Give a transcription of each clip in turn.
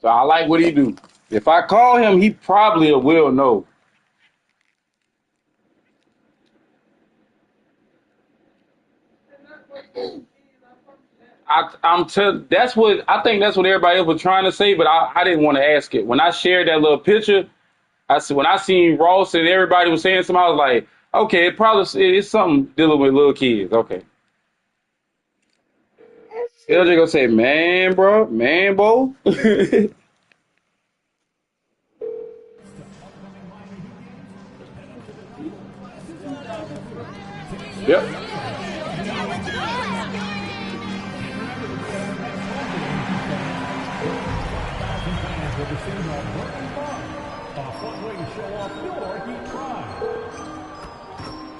So I like what he do. If I call him, he probably will know. That's what I think. That's what everybody else was trying to say, but I didn't want to ask it. When I shared that little picture, I said when I seen Ross and everybody was saying something, I was like, okay, it's something dealing with little kids. Okay, LJ gonna say, man, bro, man, bo. Yep.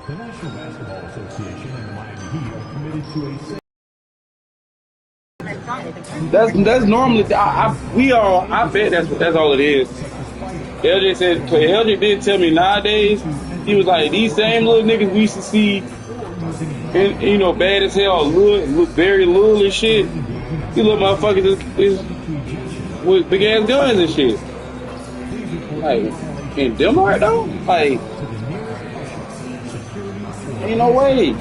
The National Basketball Association and the Miami Heat are committed to That's normally we are. I bet that's all it is. LJ said LJ did tell me nowadays he was like these same little niggas we used to see, and bad as hell, look very little and shit. These little motherfuckers is with big ass guns and shit. Like in Denmark though, like ain't no way.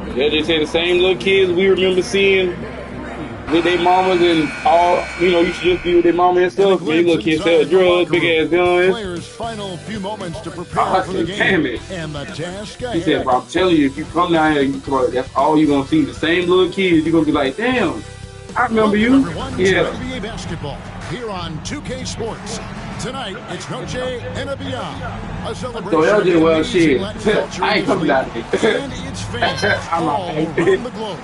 LJ said the same little kids we remember seeing with their mamas and all, used to just be with their mama and stuff. Man, little kids sell drugs, big ass guns. Players' final few moments to prepare for the game. Damn it. And the task He said, bro, I'm telling you, if you come down here, that's all you're going to see. The same little kids, you're going to be like, damn, I remember you. Yeah. NBA basketball here on 2K Sports. Tonight, it's Noche and a Beyond. A celebration so LJ, well, shit. I ain't coming down down here. And its fans all around the globe.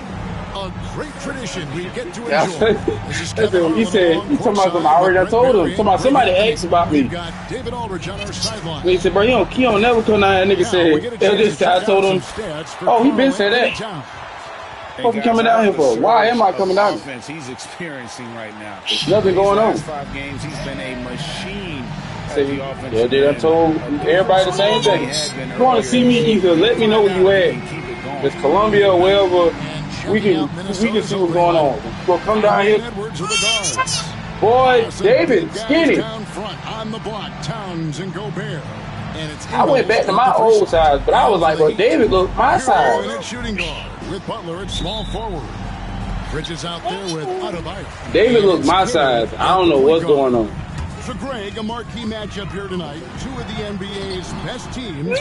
A great tradition we get to enjoy. He said, you talking about something I already told him. Somebody asked about me. David Aldridge on our sideline. He said, bro, he don't never come down here. Nigga said, I told him, oh, he been said that. What you coming down here for? Why am I coming down here? He's experiencing right now. There's nothing going on. 5 games, he's been a machine. I told everybody the same thing. You want to see me, either let me know where you at. It's Columbia or wherever. We can see what's going on. We'll come down here. Boy, David, skinny. I went back to my old size, but I was like, well, David looked my size. Shooting guard with Butler at small forward. Bridges out there with Adebayo. David looked my size. I don't know what's going on. So, Greg, a marquee matchup here tonight. 2 of the NBA's best teams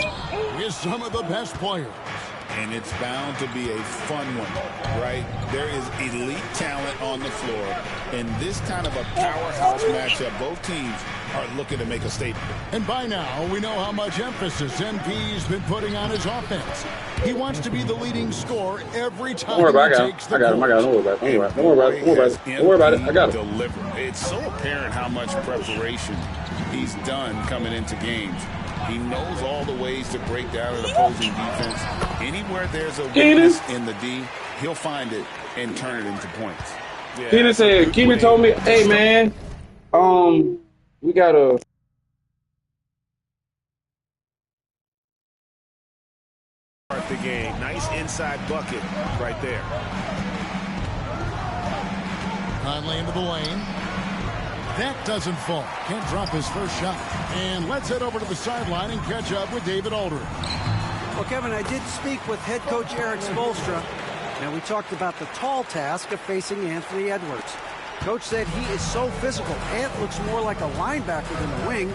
with some of the best players. And it's bound to be a fun one, right? There is elite talent on the floor. In this kind of a powerhouse matchup, both teams are looking to make a statement. And by now, we know how much emphasis MP's been putting on his offense. He wants to be the leading scorer every time he takes the court. I got it. Don't worry about it. I got it. Deliver. It's so apparent how much preparation he's done coming into games. He knows all the ways to break down an opposing defense. Anywhere there's a weakness in the D, he'll find it and turn it into points. Yeah, Keenan told me, hey, man, we got to start the game. Nice inside bucket right there. Conley into the lane. That doesn't fall. Can't drop his first shot. And let's head over to the sideline and catch up with David Aldridge. Well, Kevin, I did speak with head coach Eric Spoelstra, and we talked about the tall task of facing Anthony Edwards. Coach said he is so physical. Ant looks more like a linebacker than a wing,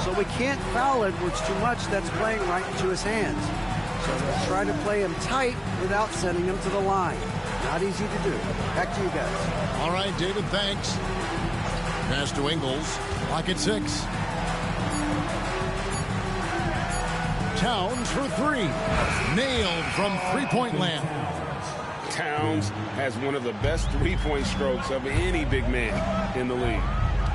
so we can't foul Edwards too much. That's playing right into his hands. So we'll try to play him tight without sending him to the line. Not easy to do. Back to you guys. All right, David, thanks. Pass to Ingles. Clock at 6. Towns for 3. Nailed from three-point land. Towns has one of the best three-point strokes of any big man in the league.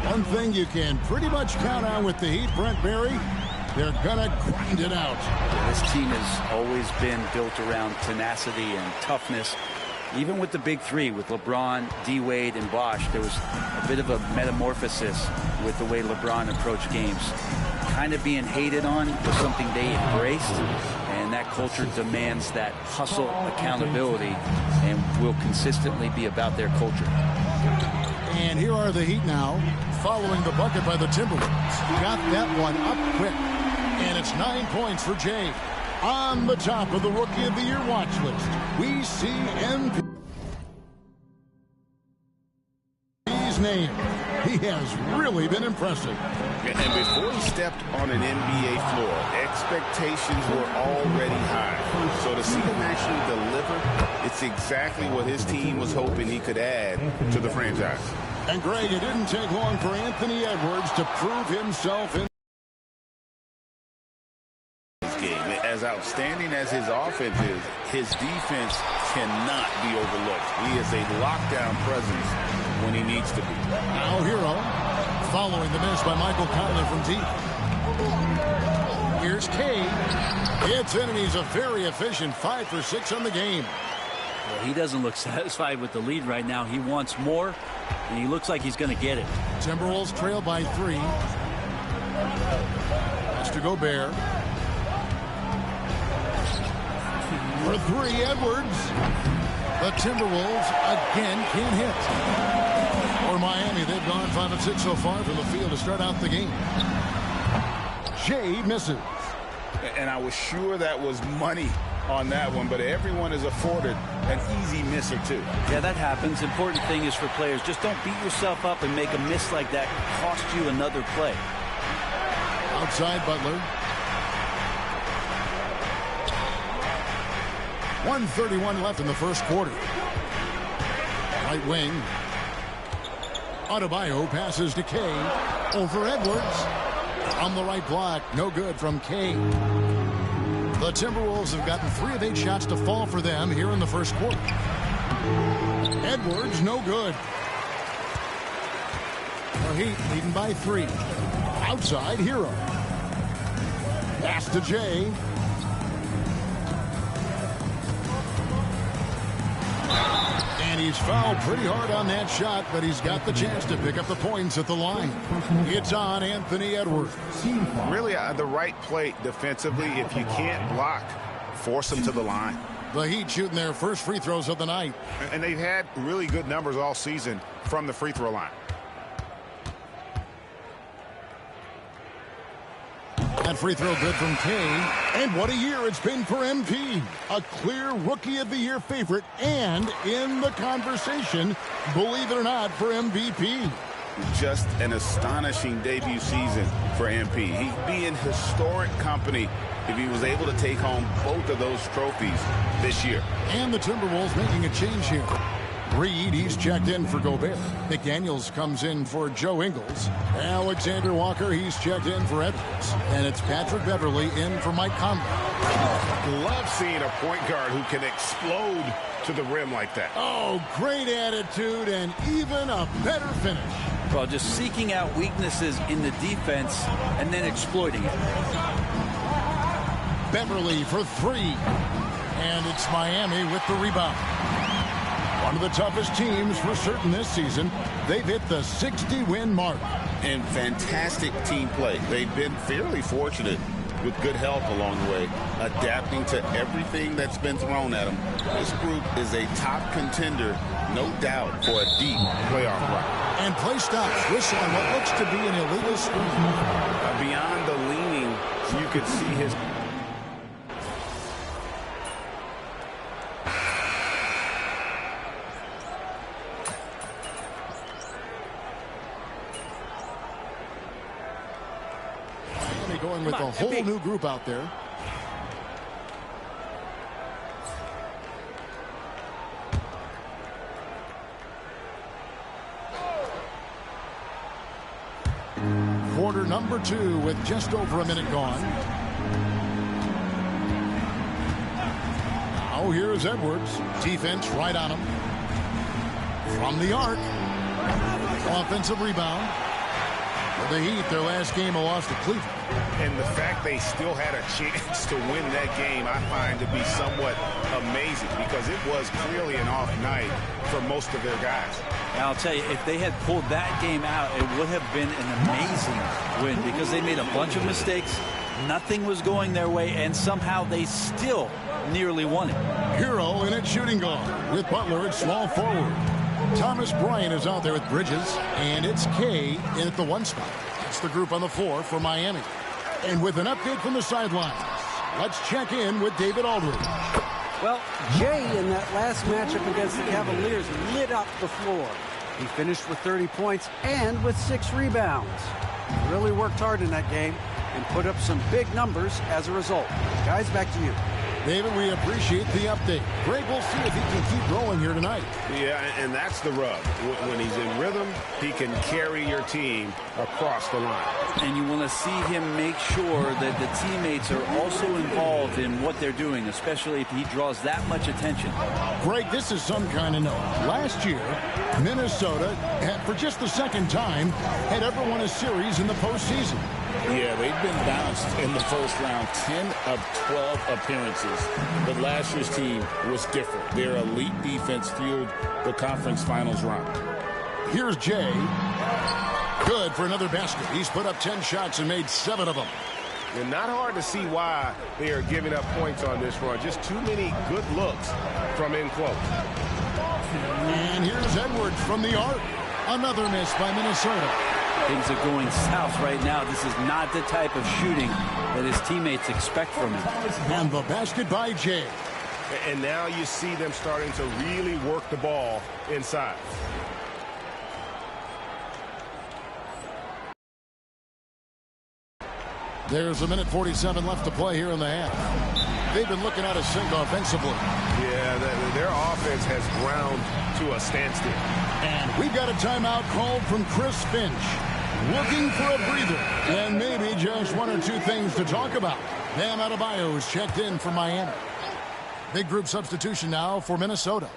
One thing you can pretty much count on with the Heat, Brent Barry, they're going to grind it out. This team has always been built around tenacity and toughness. Even with the big three, with LeBron, D-Wade, and Bosh, there was a bit of a metamorphosis with the way LeBron approached games. Kind of being hated on was something they embraced, and and that culture demands that hustle, accountability, and will consistently be about their culture. And here are the Heat now, following the bucket by the Timberwolves. Got that one up quick. And it's 9 points for Jay. On the top of the Rookie of the Year watch list, we see MVP's name. He has really been impressive. And before he stepped on an NBA floor, expectations were already high. So to see him actually deliver, it's exactly what his team was hoping he could add to the franchise. And Greg, it didn't take long for Anthony Edwards to prove himself in this game. As outstanding as his offense is, his defense cannot be overlooked. He is a lockdown presence when he needs to be. Now Hero, following the miss by Michael Conley from deep. Here's Cade. It's in, and he's a very efficient 5 for 6 on the game. Well, he doesn't look satisfied with the lead right now. He wants more, and he looks like he's going to get it. Timberwolves trail by 3. Has to Gobert. For 3, Edwards. The Timberwolves again can't hit. For Miami, they've gone 5 of 6 so far from the field to start out the game. Jay misses. And I was sure that was money on that one, but everyone is afforded an easy miss or two. Yeah, that happens. Important thing is for players, just don't beat yourself up and make a miss like that cost you another play. Outside Butler. 1:31 left in the first quarter. Right wing. Adebayo passes to Kay. Over Edwards. On the right block. No good from Kay. The Timberwolves have gotten 3 of 8 shots to fall for them here in the first quarter. Edwards, no good. The Heat leading by 3. Outside, Hero. Pass to Jay. And he's fouled pretty hard on that shot, but he's got the chance to pick up the points at the line. It's on Anthony Edwards. Really the right play defensively. If you can't block, force them to the line. The Heat shooting their first free throws of the night. And they've had really good numbers all season from the free throw line. That free throw good from Kay. And what a year it's been for MP. A clear Rookie of the Year favorite and in the conversation, believe it or not, for MVP. Just an astonishing debut season for MP. He'd be in historic company if he was able to take home both of those trophies this year. And the Timberwolves making a change here. Reed, he's checked in for Gobert. McDaniels comes in for Joe Ingles. Alexander Walker, he's checked in for Edwards. And it's Patrick Beverly in for Mike Conley. Love seeing a point guard who can explode to the rim like that. Oh, great attitude and even a better finish. Well, just seeking out weaknesses in the defense and then exploiting it. Beverly for 3. And it's Miami with the rebound. One of the toughest teams for certain this season. They've hit the 60-win mark. And fantastic team play. They've been fairly fortunate with good help along the way, adapting to everything that's been thrown at them. This group is a top contender, no doubt, for a deep playoff run. And play stops. Whistle on what looks to be an illegal screen. Beyond the leaning, you could see his... Going with a whole new group out there. Quarter number 2 with just over a minute gone. Now here's Edwards. Defense right on him. From the arc. Offensive rebound. For the Heat, their last game a loss to Cleveland. And the fact they still had a chance to win that game, I find to be somewhat amazing because it was clearly an off night for most of their guys. And I'll tell you, if they had pulled that game out, it would have been an amazing win because they made a bunch of mistakes Nothing was going their way, and somehow they still nearly won it. Hero in at shooting guard with Butler at small forward. Thomas Bryant is out there with Bridges, and it's Kay in at the 1 spot. It's the group on the floor for Miami. And with an update from the sidelines, let's check in with David Aldridge. Well, Jay in that last matchup against the Cavaliers lit up the floor. He finished with 30 points and with 6 rebounds. He really worked hard in that game and put up some big numbers as a result. Guys, back to you. David, we appreciate the update. Greg, we'll see if he can keep rolling here tonight. Yeah, and that's the rub. When he's in rhythm, he can carry your team across the line. And you want to see him make sure that the teammates are also involved in what they're doing, especially if he draws that much attention. Greg, this is some kind of note. Last year, Minnesota, for just the second time, had ever won a series in the postseason. Yeah, they've been bounced in the first round, 10 of 12 appearances. But last year's team was different. Their elite defense fueled the conference finals run. Here's Jay. Good for another basket. He's put up 10 shots and made 7 of them. And not hard to see why they are giving up points on this run. Just too many good looks from in close. And here's Edwards from the arc. Another miss by Minnesota. Things are going south right now. This is not the type of shooting that his teammates expect from him. And the basket by Jay. And now you see them starting to really work the ball inside. There's a minute 47 left to play here in the half. They've been looking out of sync offensively. Yeah, their offense has ground to a standstill. And we've got a timeout called from Chris Finch. Looking for a breather and maybe just 1 or 2 things to talk about. Bam Adebayo is checked in for Miami. Big group substitution now for Minnesota.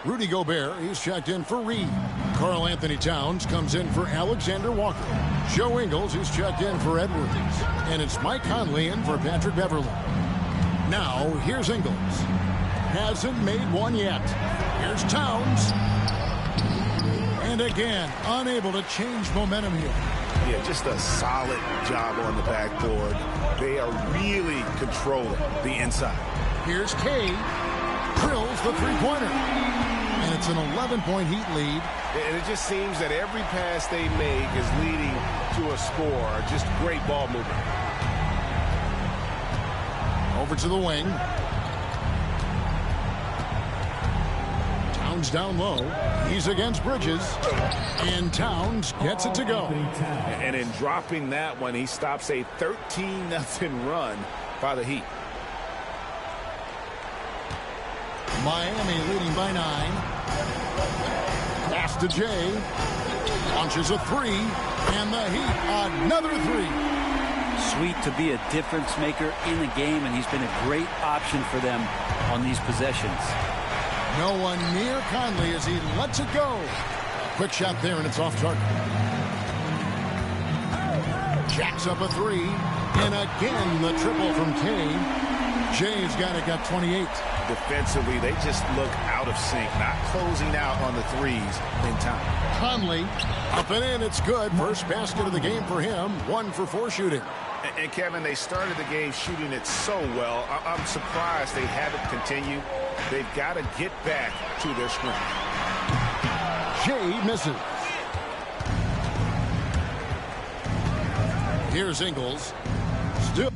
Rudy Gobert, he's checked in for Reed. Karl Anthony Towns comes in for Alexander Walker. Joe Ingles is checked in for Edwards. And it's Mike Conley in for Patrick Beverley. Now, here's Ingles. Hasn't made one yet. Here's Towns. And again, unable to change momentum here. Yeah, just a solid job on the backboard. They are really controlling the inside. Here's Kay. Drills the three-pointer. And it's an 11-point Heat lead. And it just seems that every pass they make is leading to a score. Just great ball movement. Over to the wing. Towns down low. He's against Bridges. And Towns gets it to go. And in dropping that one, he stops a 13-0 run by the Heat. Miami leading by 9. Pass to Jay. Launches a 3. And the Heat another 3. Sweet to be a difference maker in the game, and he's been a great option for them on these possessions. No one near Conley as he lets it go. Quick shot there, and it's off target. Jacks up a 3. And again, the triple from Kane. Jay's got it, got 28. Defensively, they just look out of sync, not closing out on the threes in time. Conley, up and in, it's good. First basket of the game for him. 1 for 4 shooting. And Kevin, they started the game shooting it so well. I'm surprised they haven't continued. They've got to get back to their strength. Jay misses. Here's Ingles. Still.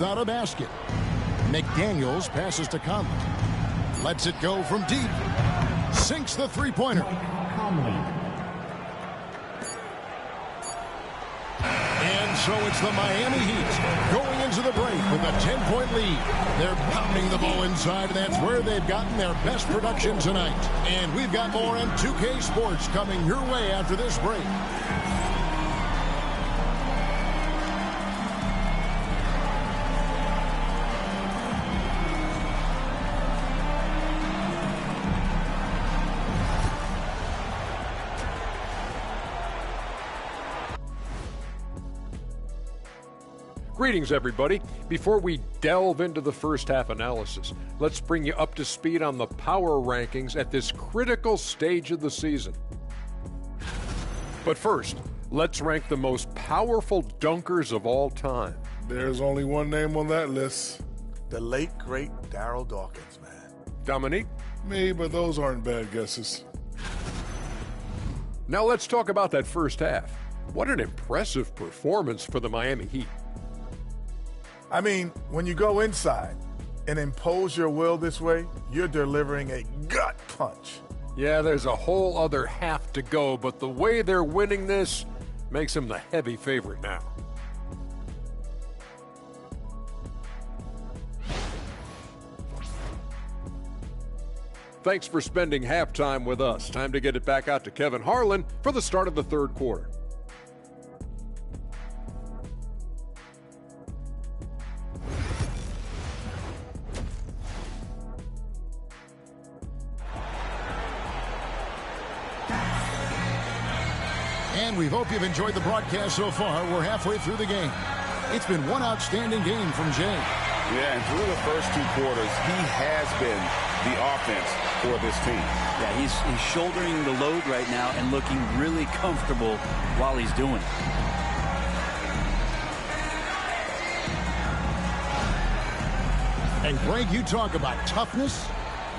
without a basket. McDaniels passes to Conley. Lets it go from deep. Sinks the three-pointer. And so it's the Miami Heat going into the break with a 10-point lead. They're pounding the ball inside, and that's where they've gotten their best production tonight. And we've got more on 2K Sports coming your way after this break. Greetings, everybody. Before we delve into the first half analysis, let's bring you up to speed on the power rankings at this critical stage of the season. But first, let's rank the most powerful dunkers of all time. There's only one name on that list. The late, great Darryl Dawkins, man. Dominique? Me, but those aren't bad guesses. Now let's talk about that first half. What an impressive performance for the Miami Heat. I mean, when you go inside and impose your will this way, you're delivering a gut punch. Yeah, there's a whole other half to go, but the way they're winning this makes them the heavy favorite now. Thanks for spending halftime with us. Time to get it back out to Kevin Harlan for the start of the third quarter. And we hope you've enjoyed the broadcast so far. We're halfway through the game. It's been one outstanding game from Jay. Yeah, and through the first two quarters, he has been the offense for this team. Yeah, he's shouldering the load right now and looking really comfortable while he's doing it. And Greg, you talk about toughness,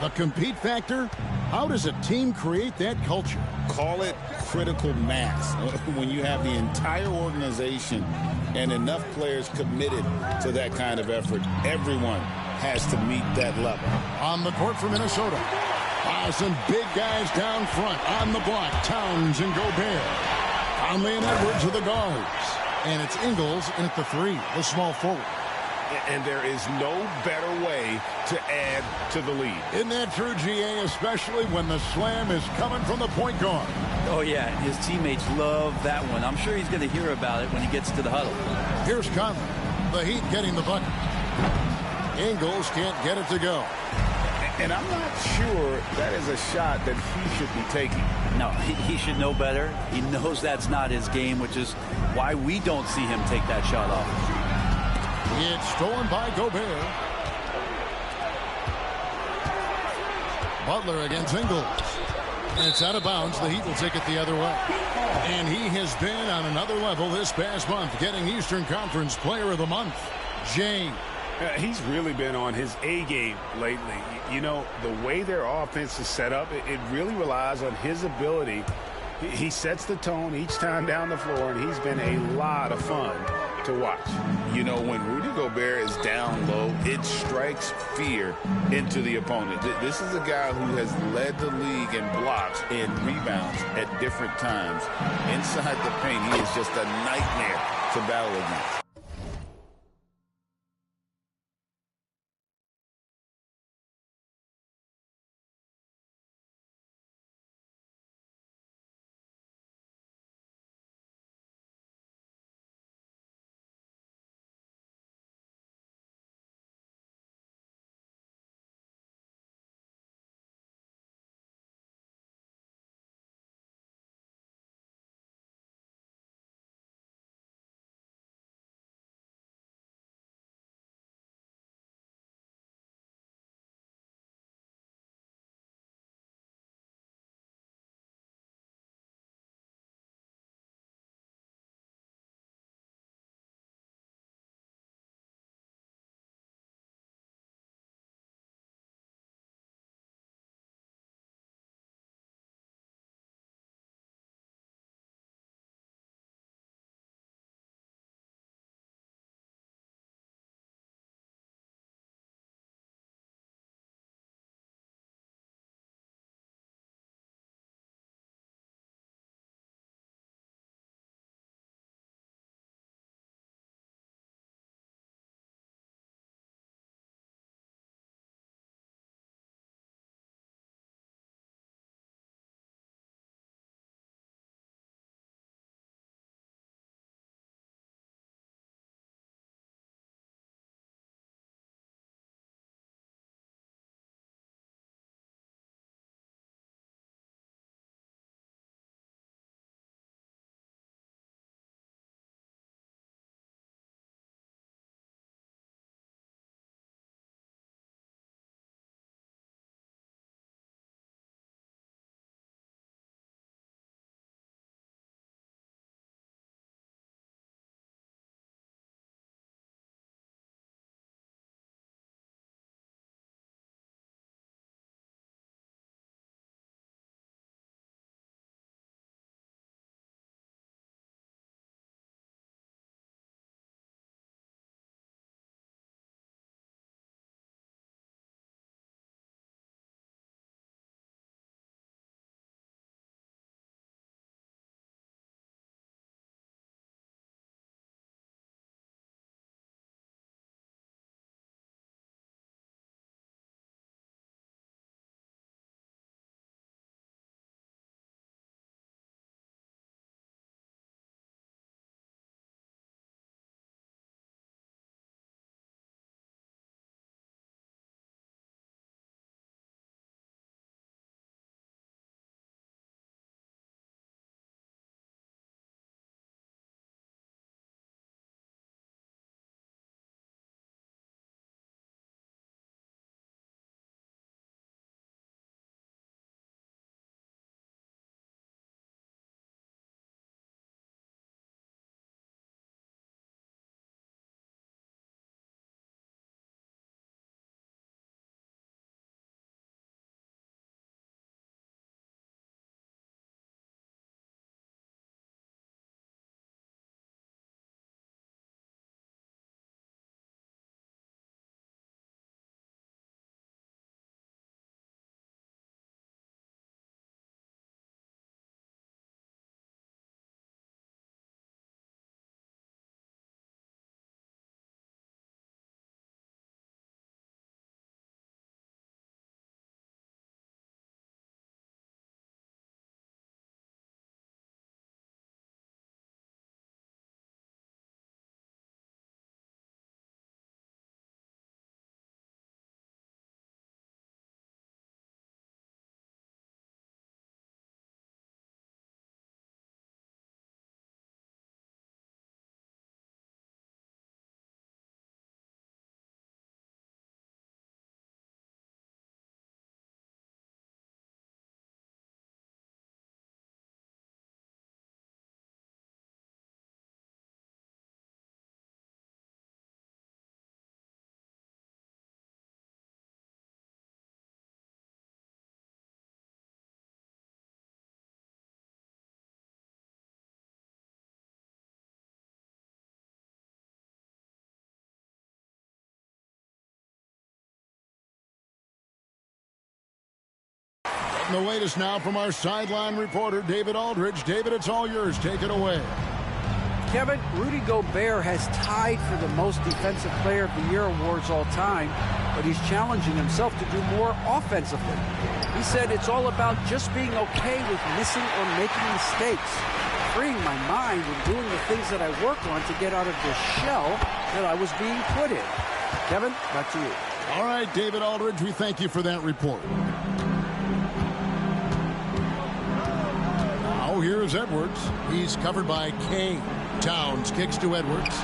the compete factor. How does a team create that culture? Call it critical mass. When you have the entire organization and enough players committed to that kind of effort, everyone has to meet that level. On the court for Minnesota. Some big guys down front. On the block, Towns and Gobert. Conley and Edwards are the guards. And it's Ingles in at the three, the small forward. And there is no better way to add to the lead. Isn't that true, GA, especially when the slam is coming from the point guard? Oh, yeah, his teammates love that one. I'm sure he's going to hear about it when he gets to the huddle. Here's Conley. The Heat getting the bucket. Ingles can't get it to go. And I'm not sure that is a shot that he should be taking. No, he should know better. He knows that's not his game, which is why we don't see him take that shot off. It's stolen by Gobert. Butler against Ingles. And it's out of bounds. The Heat will take it the other way. And he has been on another level this past month, getting Eastern Conference Player of the Month. James. He's really been on his A game lately. You know, the way their offense is set up, it really relies on his ability. He sets the tone each time down the floor, and he's been a lot of fun to watch. You know, when Rudy Gobert is down low, it strikes fear into the opponent. This is a guy who has led the league in blocks and rebounds at different times. Inside the paint, he is just a nightmare to battle against. And the latest now from our sideline reporter, David Aldridge. David, it's all yours. Take it away. Kevin, Rudy Gobert has tied for the most Defensive Player of the Year awards all time, but he's challenging himself to do more offensively. He said it's all about just being okay with missing or making mistakes, freeing my mind and doing the things that I work on to get out of this shell that I was being put in. Kevin, back to you. All right, David Aldridge, we thank you for that report. Now here's Edwards. He's covered by Kay. Towns kicks to Edwards.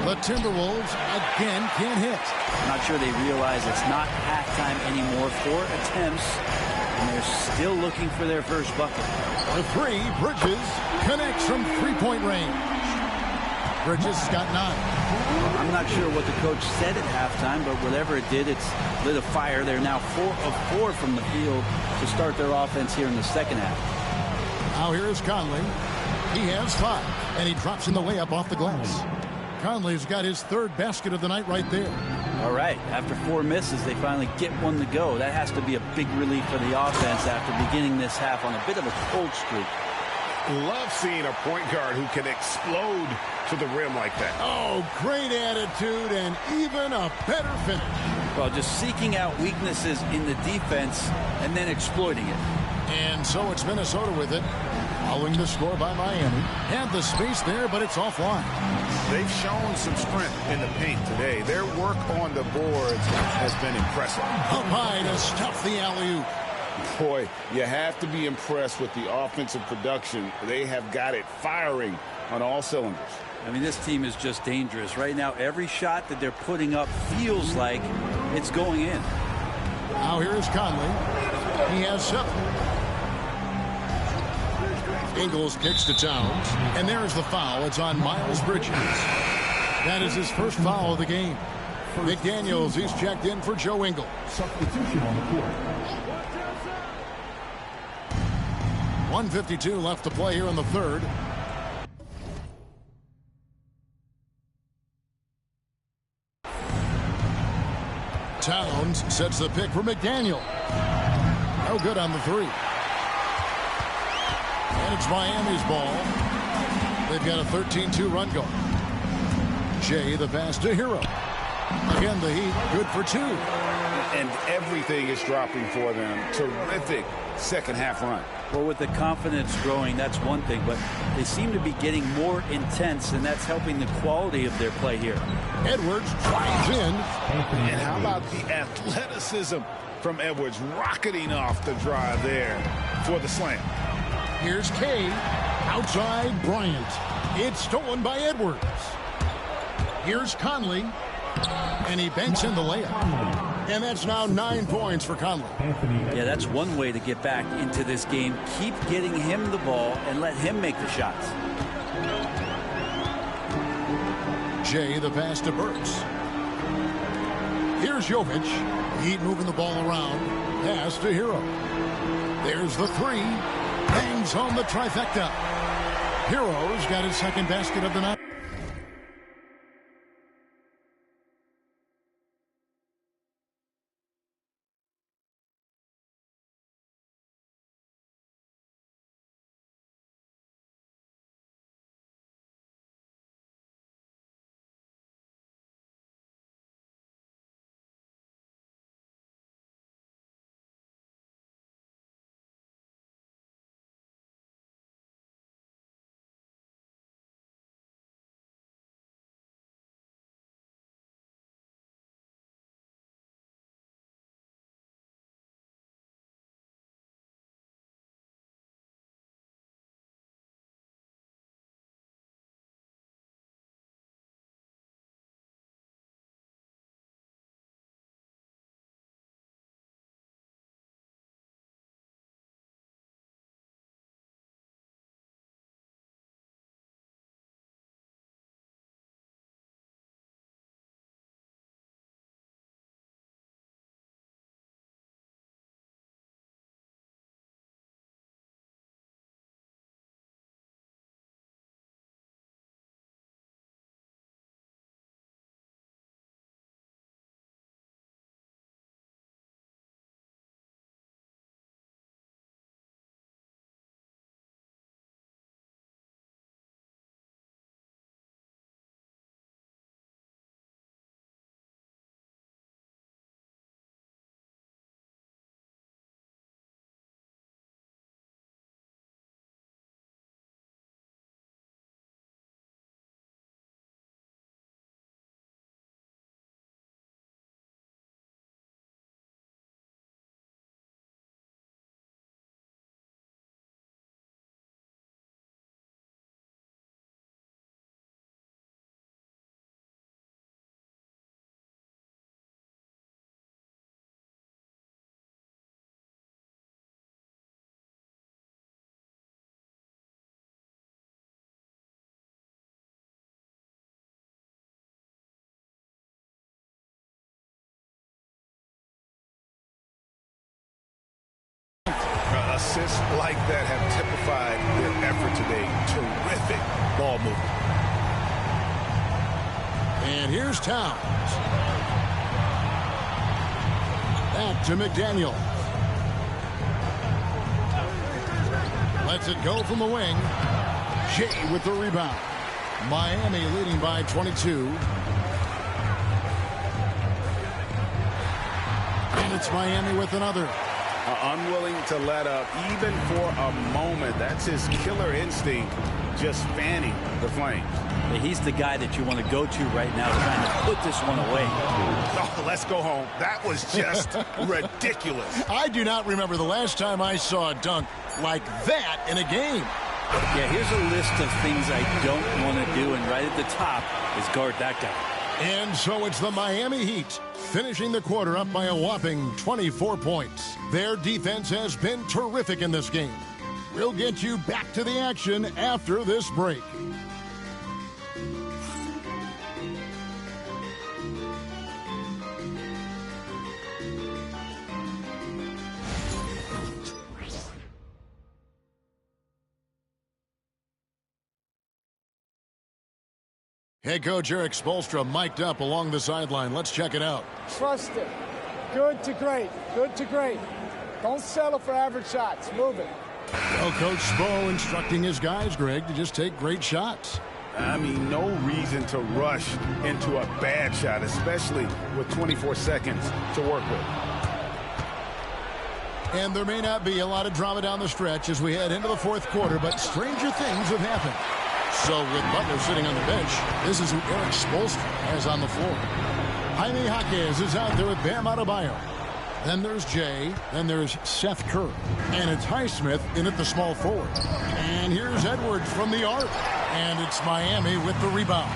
The Timberwolves again can't hit. I'm not sure they realize it's not halftime anymore. 4 attempts, and they're still looking for their first bucket. The three, Bridges connects from three-point range. Bridges got 9. I'm not sure what the coach said at halftime, but whatever it did, it's lit a fire. They're now 4 of 4 from the field to start their offense here in the second half. Now here is Conley. He has 5, and he drops in the layup off the glass. Conley's got his 3rd basket of the night right there. All right, after 4 misses, they finally get one to go. That has to be a big relief for the offense after beginning this half on a bit of a cold streak. Love seeing a point guard who can explode to the rim like that. Oh, great attitude and even a better finish. Well, just seeking out weaknesses in the defense and then exploiting it. And so it's Minnesota with it. Following the score by Miami. Had the space there, but it's offline. They've shown some strength in the paint today. Their work on the boards has been impressive. Up high to stuff the alley-oop. Boy, you have to be impressed with the offensive production. They have got it firing on all cylinders. I mean, this team is just dangerous. Right now, every shot that they're putting up feels like it's going in. Now here is Conley. He has 7. Ingles kicks to Towns, and there is the foul. It's on Miles Bridges. That is his first foul of the game. McDaniels, he's checked in for Joe Ingles. Substitution on the court. 1:52 left to play here in the 3rd. Towns sets the pick for McDaniel. No good on the 3. And it's Miami's ball. They've got a 13-2 run going. Jay, the pass to Hero. Again, the Heat, good for 2. And everything is dropping for them. Terrific second half run. Well, with the confidence growing, that's one thing, but they seem to be getting more intense, and that's helping the quality of their play here. Edwards drives in. And how about the athleticism from Edwards rocketing off the drive there for the slam. Here's Kay. Outside Bryant. It's stolen by Edwards. Here's Conley. And he banks in the layup. And that's now 9 points for Conley. Yeah, that's one way to get back into this game. Keep getting him the ball and let him make the shots. Jay, the pass to Burks. Here's Jovic. Heat moving the ball around. Pass to Hero. There's the 3. Bangs home the trifecta. Hero's got his 2nd basket of the night. assists like that have typified their effort today. Terrific ball movement. And here's Towns. Back to McDaniel. Lets it go from the wing. Shea with the rebound. Miami leading by 22. And it's Miami with another. Unwilling to let up even for a moment. That's his killer instinct, just fanning the flames. He's the guy that you want to go to right now, trying to put this one away. Oh, let's go home. That was just ridiculous. I do not remember the last time I saw a dunk like that in a game. Yeah, here's a list of things I don't want to do, and right at the top is guard that guy. And so it's the Miami Heat finishing the quarter up by a whopping 24 points. Their defense has been terrific in this game. We'll get you back to the action after this break. Head coach Eric Spoelstra mic'd up along the sideline. Let's check it out. Trust it. Good to great. Good to great. Don't settle for average shots. Move it. Well, Coach Spo instructing his guys, Greg, to just take great shots. I mean, no reason to rush into a bad shot, especially with 24 seconds to work with. And there may not be a lot of drama down the stretch as we head into the fourth quarter, but stranger things have happened. So with Butler sitting on the bench, this is who Eric Spoelstra has on the floor. Jaime Jaquez is out there with Bam Adebayo. Then there's Jay. Then there's Seth Curry. And it's Highsmith in at the small forward. And here's Edwards from the arc. And it's Miami with the rebound.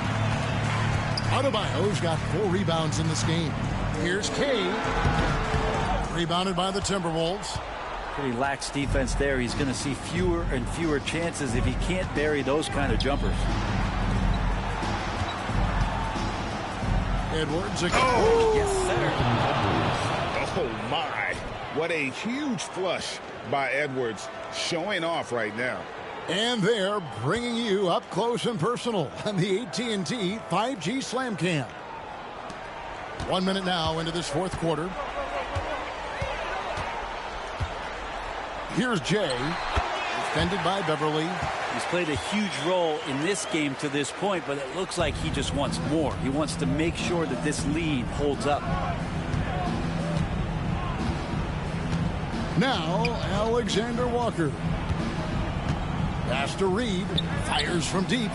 Adebayo's got 4 rebounds in this game. Here's Kay. Rebounded by the Timberwolves. Pretty lax defense there. He's going to see fewer and fewer chances if he can't bury those kind of jumpers. Edwards. Oh, yes, sir. Oh, my. What a huge flush by Edwards, showing off right now. And they're bringing you up close and personal on the AT&T 5G Slam Cam. 1 minute now into this fourth quarter. Here's Jay, defended by Beverly. He's played a huge role in this game to this point, but it looks like he just wants more. He wants to make sure that this lead holds up. Now, Alexander Walker. Pass to Reed. Fires from deep.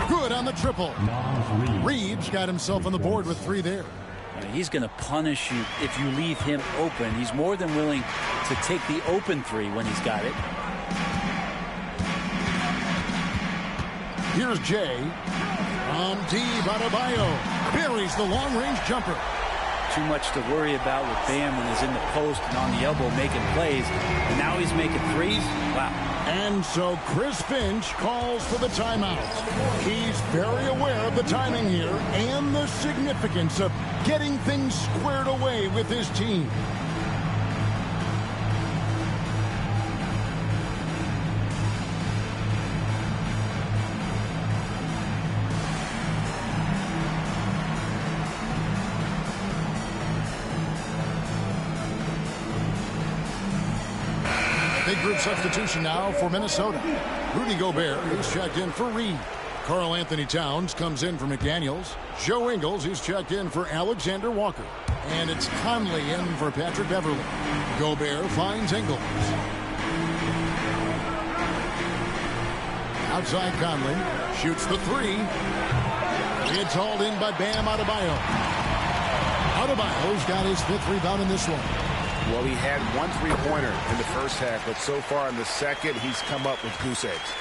Good on the triple. Reed's got himself on the board with 3 there. He's going to punish you if you leave him open. He's more than willing to take the open 3 when he's got it. Here's Jay. From deep, Adebayo buries the long-range jumper. Too much to worry about with Bam when he's in the post and on the elbow making plays. And now he's making 3s. Wow. And so Chris Finch calls for the timeout. He's very aware of the timing here and the significance of getting things squared away with his team. Big group substitution now for Minnesota. Rudy Gobert is checked in for Reed. Karl Anthony Towns comes in for McDaniels. Joe Ingles is checked in for Alexander Walker. And it's Conley in for Patrick Beverly. Gobert finds Ingles. Outside Conley. Shoots the 3. It's hauled in by Bam Adebayo. Adebayo's got his 5th rebound in this one. Well, he had 1 3-pointer in the first half, but so far in the second, he's come up with goose eggs.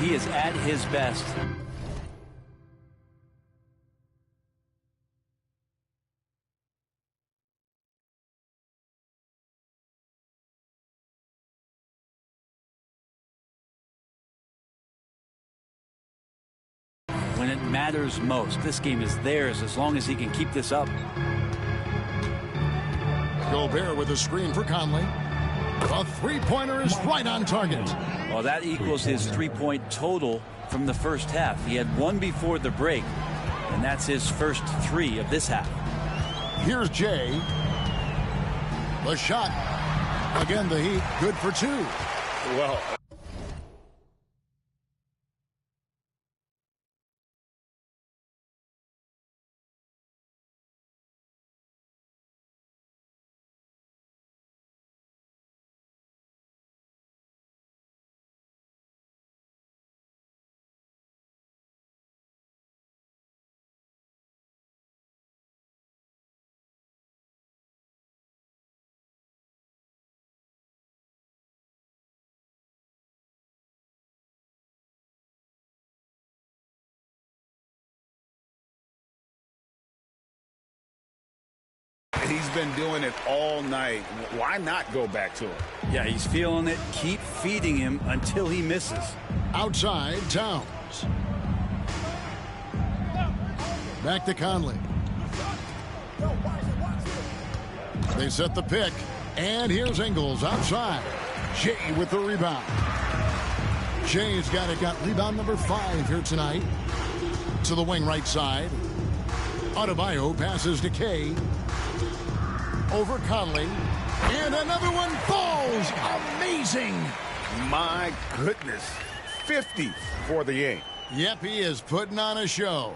He is at his best. When it matters most, this game is theirs as long as he can keep this up. Gobert with a screen for Conley. The three-pointer is right on target. Well, that equals his three-point total from the first half. He had one before the break, and that's his first three of this half. Here's Jay. The shot. Again, the Heat good for two. Well, he's been doing it all night. Why not go back to it? Yeah, he's feeling it. Keep feeding him until he misses. Outside, Towns. Back to Conley. They set the pick. And here's Ingles outside. Jay with the rebound. Jay's got it. Got rebound number 5 here tonight. To the wing right side. Adebayo passes to Kay. Over Conley. And another one falls. Amazing. My goodness. 50 for the game. Yep, he is putting on a show.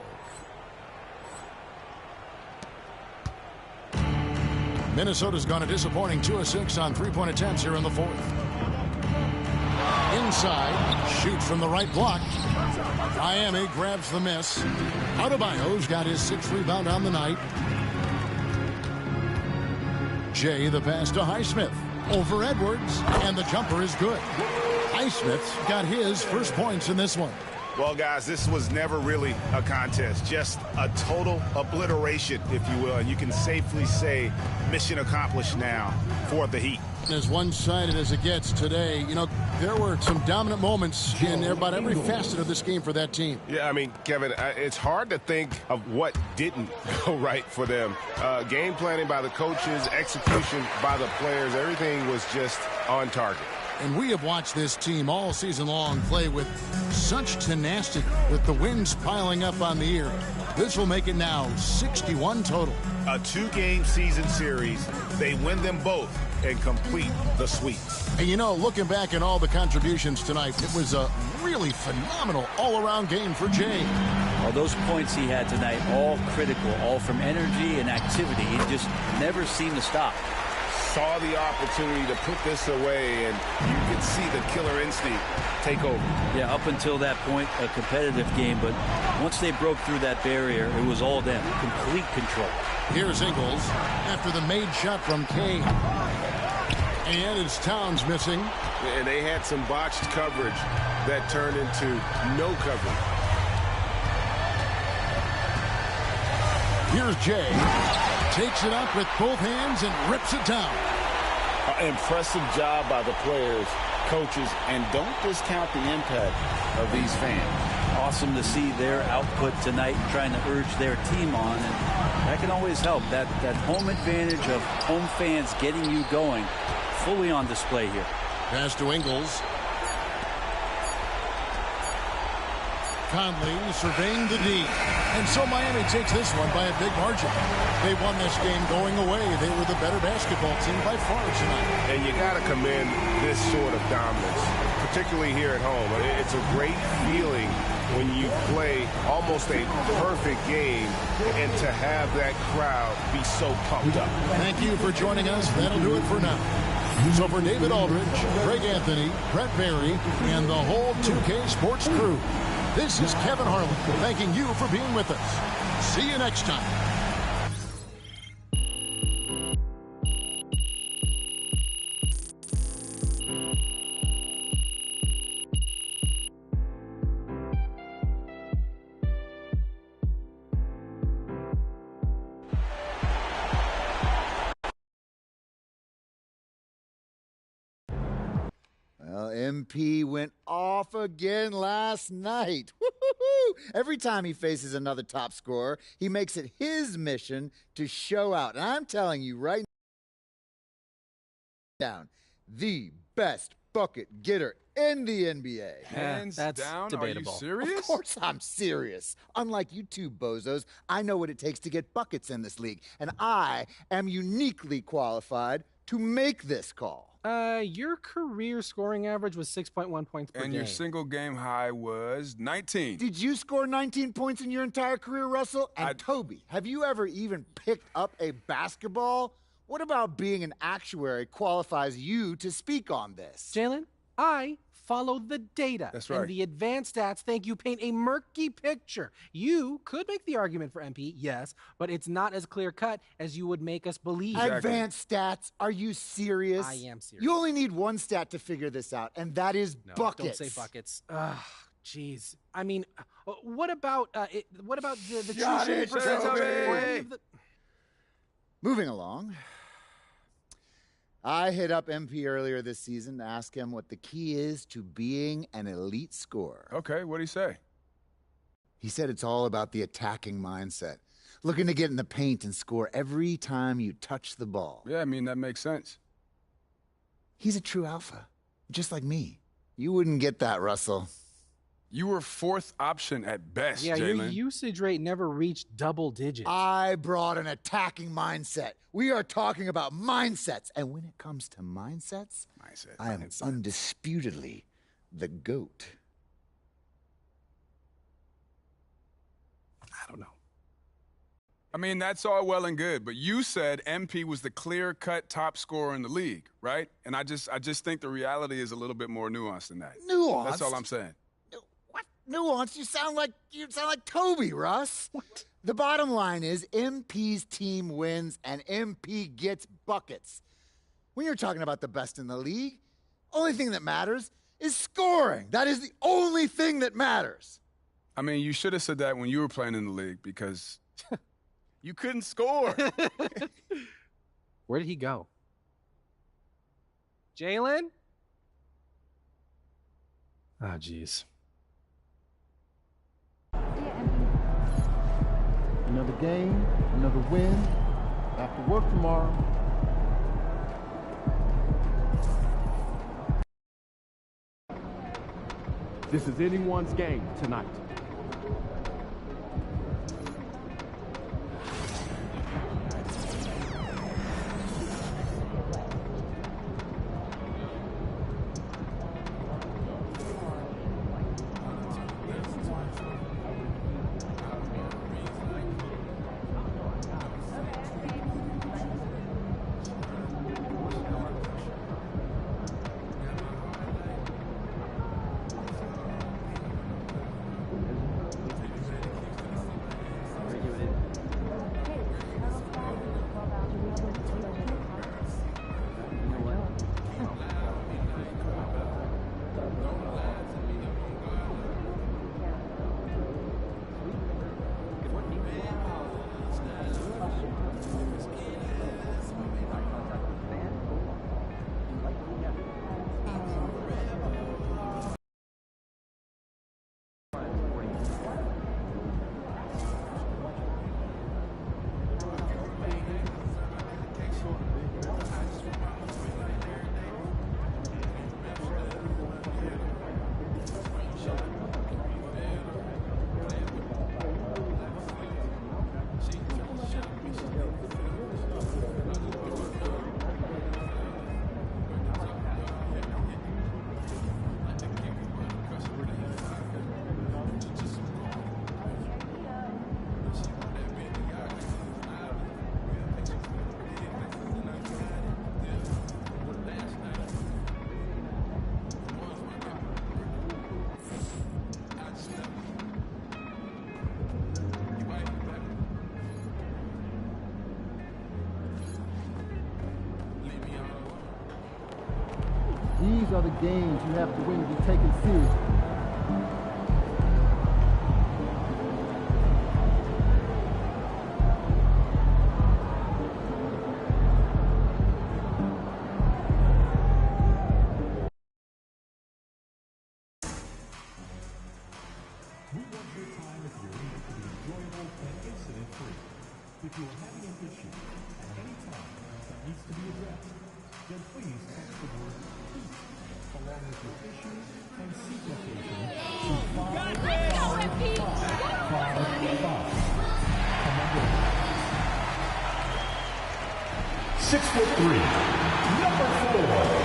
Minnesota's gone a disappointing 2 of 6 on three-point attempts here in the fourth. Inside, shoots from the right block. Miami grabs the miss. Adebayo's got his 6th rebound on the night. Jay the pass to Highsmith. Over Edwards, and the jumper is good. Highsmith's got his first points in this one. Well, guys, this was never really a contest, just a total obliteration, if you will, and you can safely say mission accomplished now for the Heat. As one-sided as it gets today, you know, there were some dominant moments in about every facet of this game for that team. Yeah, I mean, Kevin, it's hard to think of what didn't go right for them. Game planning by the coaches, execution by the players, everything was just on target. And we have watched this team all season long play with such tenacity, with the wins piling up on the year. This will make it now 61 total. A 2-game season series. They win them both and complete the sweep. And you know, looking back at all the contributions tonight, it was a really phenomenal all-around game for Jay. Well, those points he had tonight, all critical, all from energy and activity. He just never seemed to stop. Saw the opportunity to put this away, and you could see the killer instinct take over. Yeah, up until that point, a competitive game, but once they broke through that barrier, it was all them. Complete control. Here's Ingles after the made shot from Kay. And it's Towns missing. And they had some botched coverage that turned into no coverage. Here's Jay. Takes it up with both hands and rips it down. Impressive job by the players, coaches, and don't discount the impact of these fans. Awesome to see their output tonight, trying to urge their team on, and that can always help. That home advantage of home fans getting you going, fully on display here. Pass to Ingles. Conley surveying the D. And so Miami takes this one by a big margin. They won this game going away. They were the better basketball team by far tonight. And you got to commend this sort of dominance, particularly here at home. It's a great feeling when you play almost a perfect game and to have that crowd be so pumped up. Thank you for joining us. That'll do it for now. So for David Aldridge, Greg Anthony, Brett Barry, and the whole 2K Sports crew, this is Kevin Harlan thanking you for being with us. See you next time. Well, MP went off again last night. Woo-hoo-hoo! Every time he faces another top scorer, he makes it his mission to show out. And I'm telling you right now, the best bucket getter in the NBA. Hands down? debatable. Are you serious? Of course I'm serious. Unlike you two bozos, I know what it takes to get buckets in this league, and I am uniquely qualified to make this call. Your career scoring average was 6.1 points per game. And your single game high was 19. Did you score 19 points in your entire career, Russell? And Toby, have you ever even picked up a basketball? What about being an actuary qualifies you to speak on this? Jalen, I follow the data. That's right. And the advanced stats think you paint a murky picture. You could make the argument for MP, yes, but it's not as clear-cut as you would make us believe. Exactly. Advanced stats? Are you serious? I am serious. You only need one stat to figure this out, and that is buckets. Don't say buckets. Ugh, jeez. I mean, what about the true Got shooting it, percentage Toby. for any of the- Moving along. I hit up MP earlier this season to ask him what the key is to being an elite scorer. Okay, what'd he say? He said it's all about the attacking mindset. Looking to get in the paint and score every time you touch the ball. Yeah, I mean, that makes sense. He's a true alpha, just like me. You wouldn't get that, Russell. You were fourth option at best, Yeah, your Jalen. usage rate never reached double digits. I brought an attacking mindset. We are talking about mindsets. And when it comes to mindsets, I am undisputedly the GOAT. I don't know. I mean, that's all well and good, but you said MP was the clear-cut top scorer in the league, right? And I just think the reality is a little bit more nuanced than that. Nuanced? That's all I'm saying. What nuance? You sound like Toby, Russ. What? The bottom line is MP's team wins and MP gets buckets. When you're talking about the best in the league, only thing that matters is scoring. That is the only thing that matters. I mean, you should have said that when you were playing in the league because you couldn't score. Where did he go? Jalen? Oh, jeez. Another game, another win. After work tomorrow. This is anyone's game tonight. These are the games you have to win to be taken seriously. We want your time at your league to be enjoyable and incident-free. If you are having an issue at any time that needs to be addressed, then please text the word HEAT along with your issue and seat location to 55555. Remember, 6'3", number 4.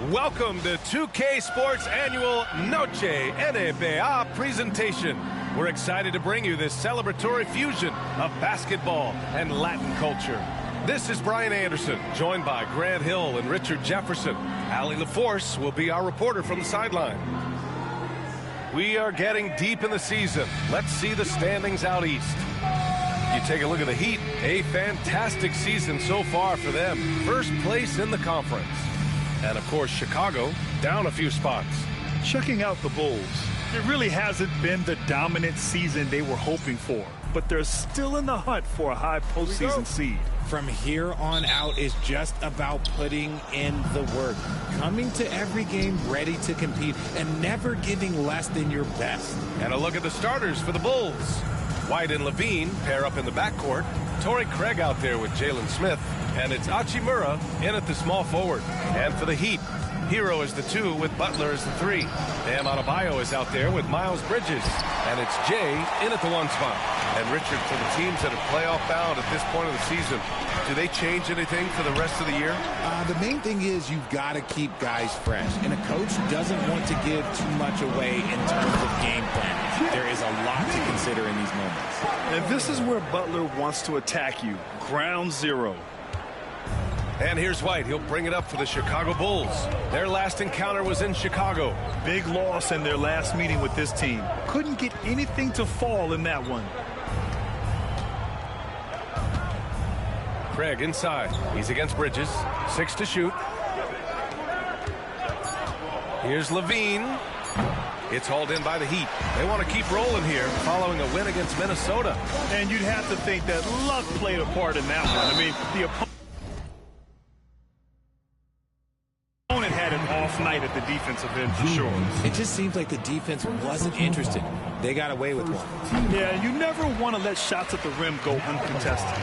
Welcome to 2K Sports Annual Noche NBA presentation. We're excited to bring you this celebratory fusion of basketball and Latin culture. This is Brian Anderson, joined by Grant Hill and Richard Jefferson. Allie LaForce will be our reporter from the sideline. We are getting deep in the season. Let's see the standings out east. You take a look at the Heat, a fantastic season so far for them. First place in the conference. And, of course, Chicago down a few spots. Checking out the Bulls, it really hasn't been the dominant season they were hoping for, but they're still in the hunt for a high postseason seed. From here on out is just about putting in the work, coming to every game ready to compete, and never giving less than your best. And a look at the starters for the Bulls. White and Levine pair up in the backcourt. Torrey Craig out there with Jalen Smith. And it's Hachimura in at the small forward. And for the Heat, Hero is the 2 with Butler as the 3. Bam Adebayo is out there with Miles Bridges. And it's Jay in at the 1 spot. And Richard, for the teams that are playoff bound at this point of the season, do they change anything for the rest of the year? The main thing is you've got to keep guys fresh. And a coach doesn't want to give too much away in terms of game plan. There is a lot to consider in these moments. And this is where Butler wants to attack you. Ground zero. And here's White. He'll bring it up for the Chicago Bulls. Their last encounter was in Chicago. Big loss in their last meeting with this team. Couldn't get anything to fall in that one. Craig inside. He's against Bridges. 6 to shoot. Here's Levine. It's hauled in by the Heat. They want to keep rolling here following a win against Minnesota. And you'd have to think that luck played a part in that one. I mean, the opponent had an off night at the defensive end for sure. It just seems like the defense wasn't interested. They got away with one. Yeah, you never want to let shots at the rim go uncontested.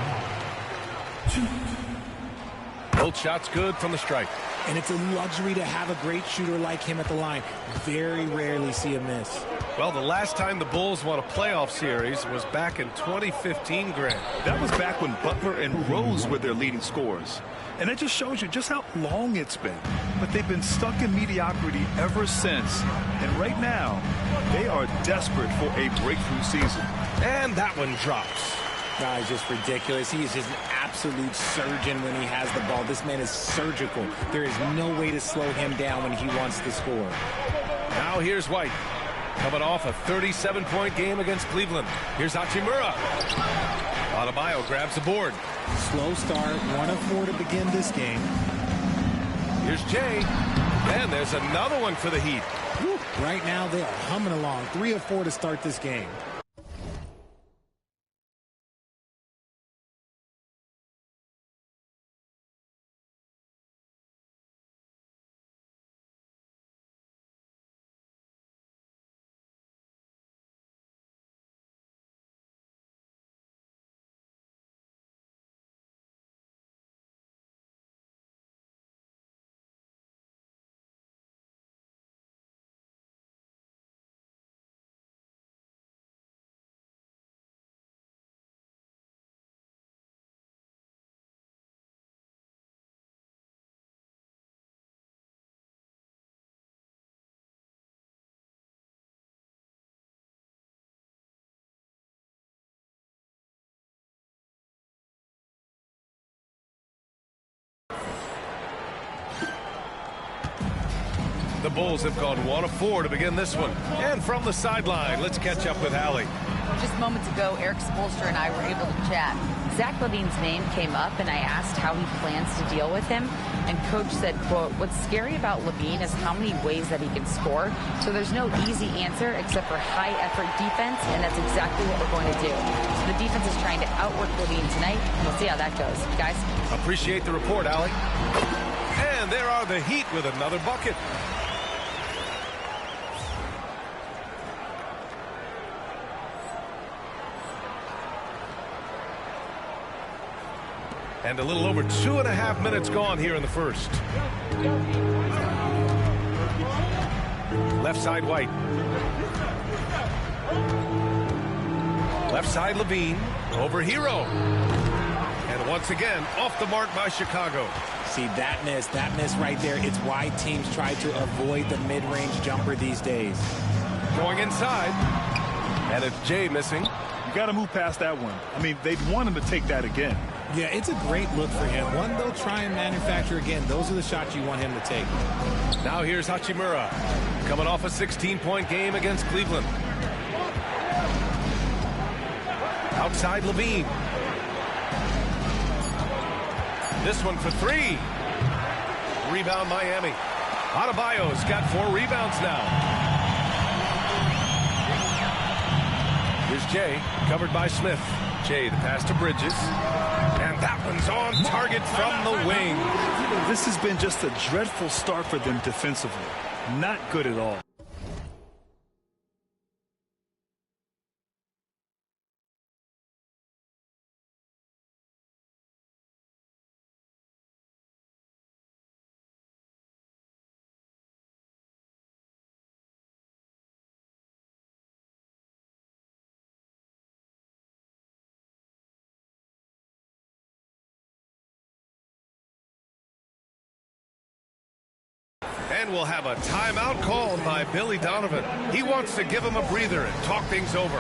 Both shots good from the stripe. And it's a luxury to have a great shooter like him at the line. Very rarely see a miss. Well, the last time the Bulls won a playoff series was back in 2015, Grant. That was back when Butler and Rose were their leading scorers. And it just shows you just how long it's been. But they've been stuck in mediocrity ever since. And right now, they are desperate for a breakthrough season. And that one drops. He's just ridiculous. He is just an absolute surgeon when he has the ball. This man is surgical. There is no way to slow him down when he wants to score. Now here's White. Coming off a 37-point game against Cleveland. Here's Hachimura. Adebayo grabs the board. Slow start, 1 of 4 to begin this game. Here's Jay. And there's another one for the Heat. Woo. Right now, they are humming along. 3 of 4 to start this game. The Bulls have gone 1 of 4 to begin this one. And from the sideline, let's catch up with Allie. Just moments ago, Eric Spoelstra and I were able to chat. Zach LaVine's name came up, and I asked how he plans to deal with him. And Coach said, quote, "What's scary about LaVine is how many ways that he can score. So there's no easy answer except for high-effort defense, and that's exactly what we're going to do." So the defense is trying to outwork LaVine tonight, and we'll see how that goes. Guys? Appreciate the report, Allie. And there are the Heat with another bucket. And a little over 2.5 minutes gone here in the first. Left side, White. Left side, Levine. Over Hero. And once again, off the mark by Chicago. See, that miss right there, it's why teams try to avoid the mid-range jumper these days. Going inside. And it's Jay missing. You got to move past that one. I mean, they'd want him to take that again. Yeah, it's a great look for him. One they'll try and manufacture again. Those are the shots you want him to take. Now here's Hachimura, coming off a 16-point game against Cleveland. Outside Levine. This one for three. Rebound Miami. Adebayo's got 4 rebounds now. Here's Jay, covered by Smith. Jay, the pass to Bridges. And that one's on target from the wing. This has been just a dreadful start for them defensively. Not good at all. And we'll have a timeout called by Billy Donovan. He wants to give him a breather and talk things over.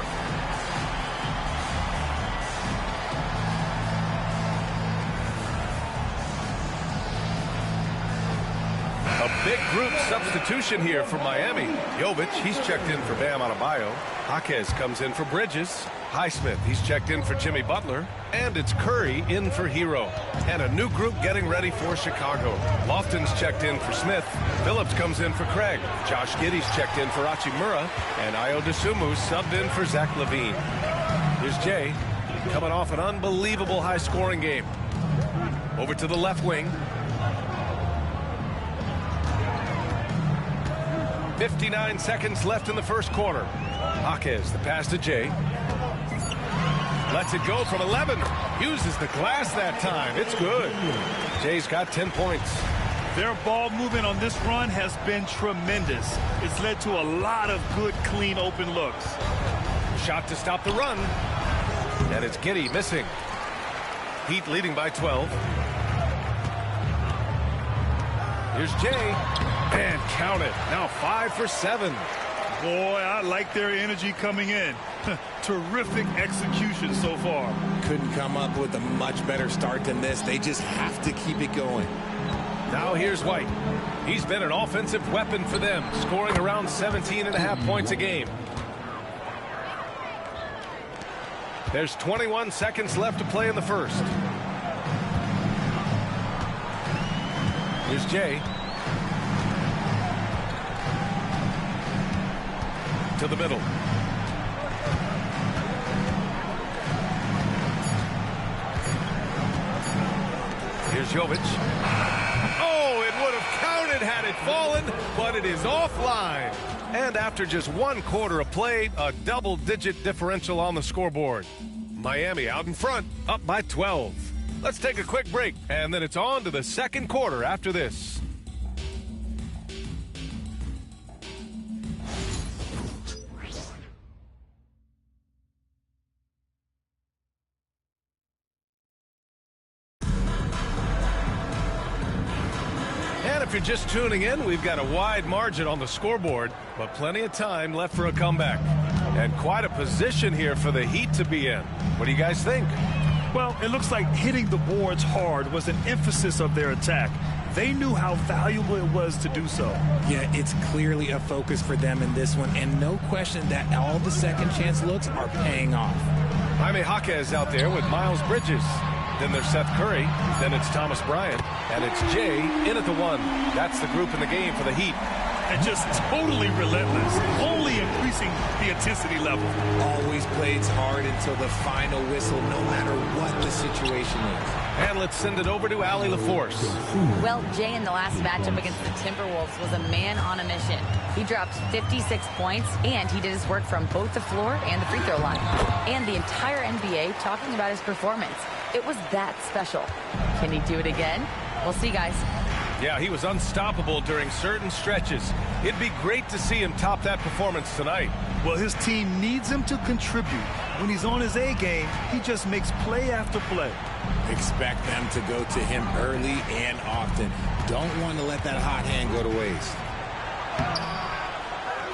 A big group substitution here for Miami. Jovic, he's checked in for Bam Adebayo. Jaquez comes in for Bridges. Highsmith, he's checked in for Jimmy Butler. And it's Curry in for Hero. And a new group getting ready for Chicago. Lofton's checked in for Smith. Phillips comes in for Craig. Josh Giddey's checked in for Hachimura. And Ayo Dosunmu subbed in for Zach LaVine. Here's Jay, coming off an unbelievable high-scoring game. Over to the left wing. 59 seconds left in the first quarter. Jaquez, the pass to Jay. Lets it go from 11. Uses the glass that time. It's good. Jay's got 10 points. Their ball movement on this run has been tremendous. It's led to a lot of good, clean, open looks. Shot to stop the run. And it's Giddey missing. Heat leading by 12. Here's Jay. And count it. Now 5 for 7. Boy, I like their energy coming in. Terrific execution so far. Couldn't come up with a much better start than this. They just have to keep it going. Now here's White. He's been an offensive weapon for them, scoring around 17.5 points a game. There's 21 seconds left to play in the first. Here's Jay. To the middle. Here's Jovic. Oh, it would have counted had it fallen, but it is offline. And after just 1 quarter of play, a double-digit differential on the scoreboard. Miami out in front, up by 12. Let's take a quick break, and then it's on to the second quarter after this. If you're just tuning in, we've got a wide margin on the scoreboard, but plenty of time left for a comeback. And quite a position here for the Heat to be in. What do you guys think? Well, it looks like hitting the boards hard was an emphasis of their attack. They knew how valuable it was to do so. Yeah, it's clearly a focus for them in this one, and no question that all the second chance looks are paying off. Jaime Jaquez out there with Miles Bridges. Then there's Seth Curry. Then it's Thomas Bryant. And it's Jay in at the 1. That's the group in the game for the Heat. And just totally relentless, only increasing the intensity level. Always plays hard until the final whistle, no matter what the situation is. And let's send it over to Allie LaForce. Well, Jay in the last matchup against the Timberwolves was a man on a mission. He dropped 56 points, and he did his work from both the floor and the free throw line. And the entire NBA talking about his performance. It was that special. Can he do it again? We'll see, guys. Yeah, he was unstoppable during certain stretches. It'd be great to see him top that performance tonight. Well, his team needs him to contribute. When he's on his A game, he just makes play after play. Expect them to go to him early and often. Don't want to let that hot hand go to waste.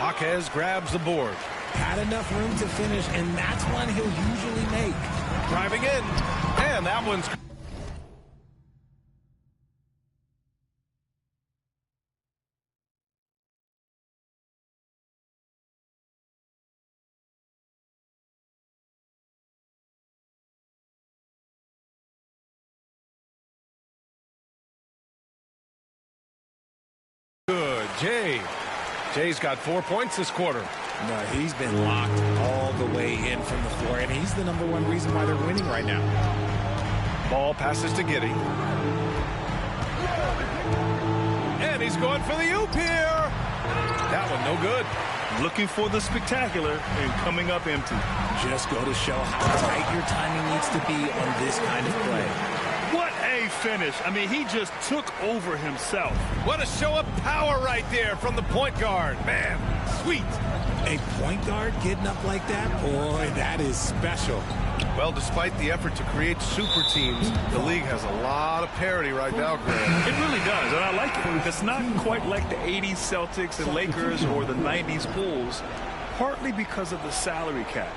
Jaquez grabs the board. Had enough room to finish, and that's one he'll usually make. Driving in, and that one's... Good. Jay's got 4 points this quarter. No, he's been locked all the way in from the floor, and he's the #1 reason why they're winning right now. Ball passes to Giddey. And he's going for the oop here. That one no good. Looking for the spectacular and coming up empty. Just go to show how tight your timing needs to be on this kind of play. What a finish. I mean, he just took over himself. What a show of power right there from the point guard. Man, sweet. A point guard getting up like that? Boy, that is special. Well, despite the effort to create super teams, the league has a lot of parity right now, Graham. It really does, and I like it. It's not quite like the 80s Celtics and Lakers or the 90s Bulls, partly because of the salary cap.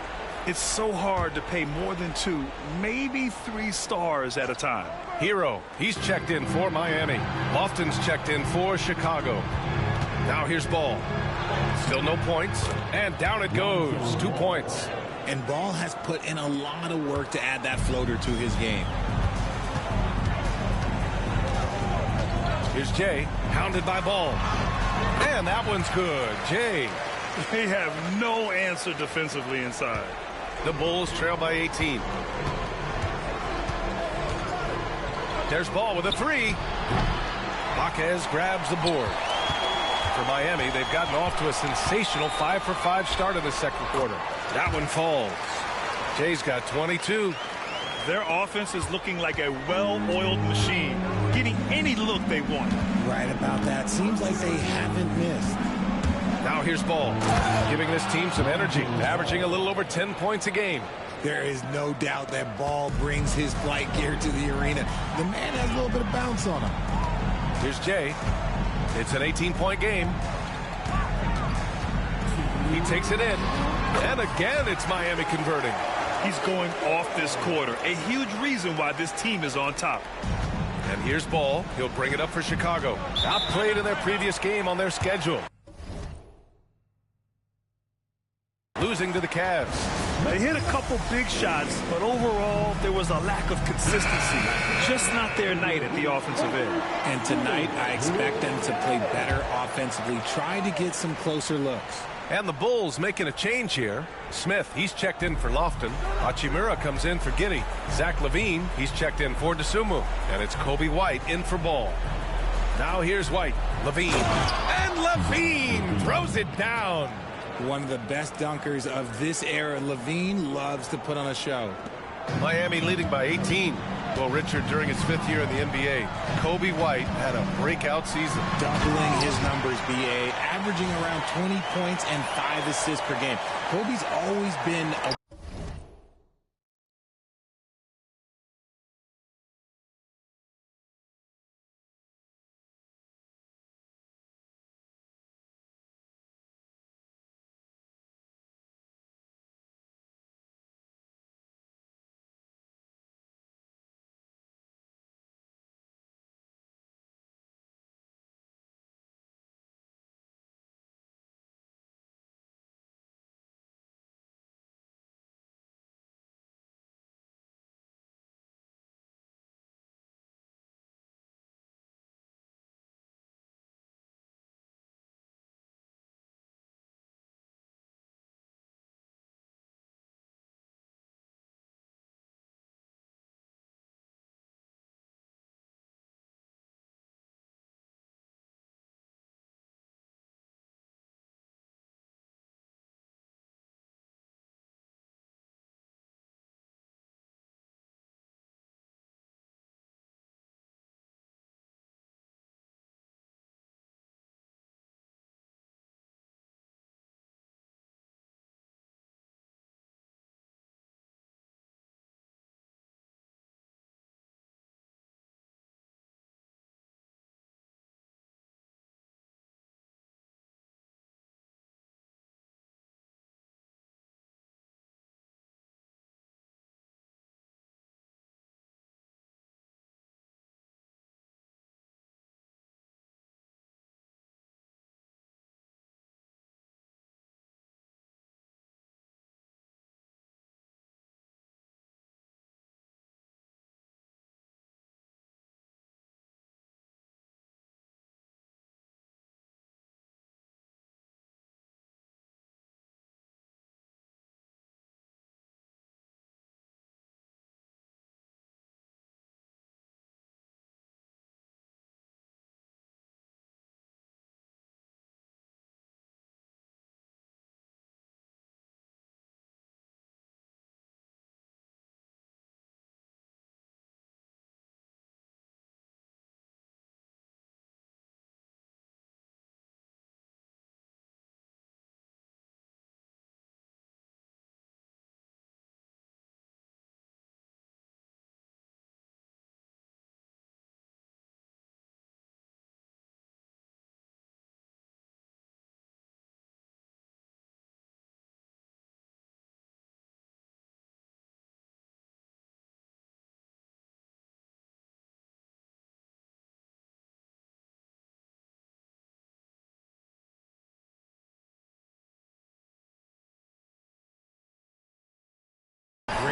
It's so hard to pay more than 2, maybe 3 stars at a time. Hero, he's checked in for Miami. Lofton's checked in for Chicago. Now here's Ball. Still no points, and down it goes. 2 points. And Ball has put in a lot of work to add that floater to his game. Here's Jay, hounded by Ball. And that one's good. Jay. They have no answer defensively inside. The Bulls trail by 18. There's Ball with a 3. Jaquez grabs the board. For Miami, they've gotten off to a sensational 5-for-5 start in the second quarter. That one falls. Jay's got 22. Their offense is looking like a well-oiled machine, getting any look they want. Right about that. Seems like they haven't missed. Now here's Ball, giving this team some energy, averaging a little over 10 points a game. There is no doubt that Ball brings his flight gear to the arena. The man has a little bit of bounce on him. Here's Jay. It's an 18-point game. He takes it in. And again, it's Miami converting. He's going off this quarter. A huge reason why this team is on top. And here's Ball. He'll bring it up for Chicago. Outplayed in their previous game on their schedule. Losing to the Cavs. They hit a couple big shots, but overall, there was a lack of consistency. Just not their night at the offensive end. And tonight, I expect them to play better offensively, try to get some closer looks. And the Bulls making a change here. Smith, he's checked in for Lofton. Hachimura comes in for Giddey. Zach LaVine, he's checked in for Dosunmu. And it's Kobe White in for Ball. Now here's White. LaVine. And LaVine throws it down. One of the best dunkers of this era. LaVine loves to put on a show. Miami leading by 18. Well, Richard, during his 5th year in the NBA, Kobe White had a breakout season. Doubling his numbers, BA, averaging around 20 points and 5 assists per game. Kobe's always been a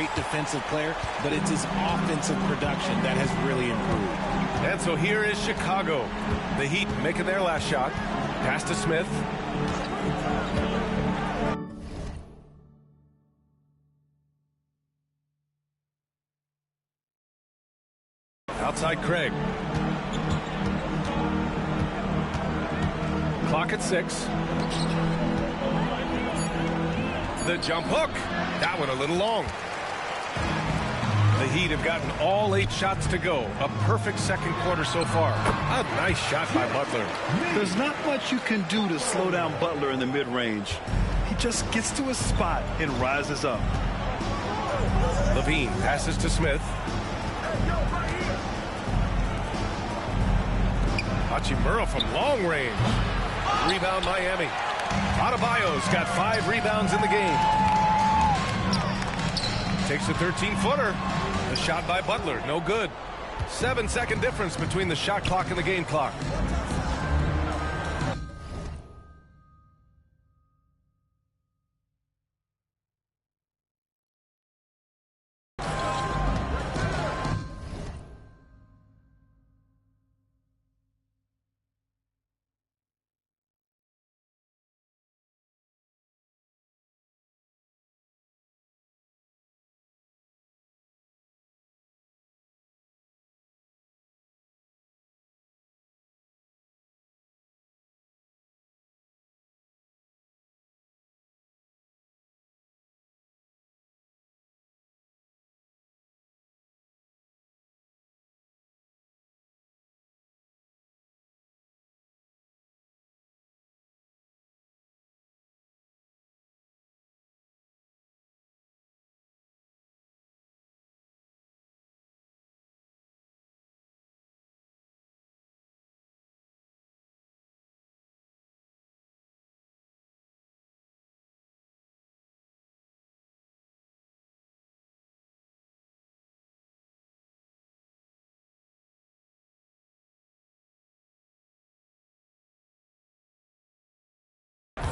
great defensive player, but it's his offensive production that has really improved. And so here is Chicago. The Heat making their last shot. Pass to Smith. Outside Craig. Clock at 6. The jump hook. That one a little long. The Heat have gotten all 8 shots to go. A perfect second quarter so far. A nice shot by Butler. There's not much you can do to slow down Butler in the mid-range. He just gets to a spot and rises up. Levine passes to Smith. Hachimura from long range. Rebound Miami. Adebayo's got 5 rebounds in the game. Takes a 13-footer. The shot by Butler, no good. 7-second difference between the shot clock and the game clock.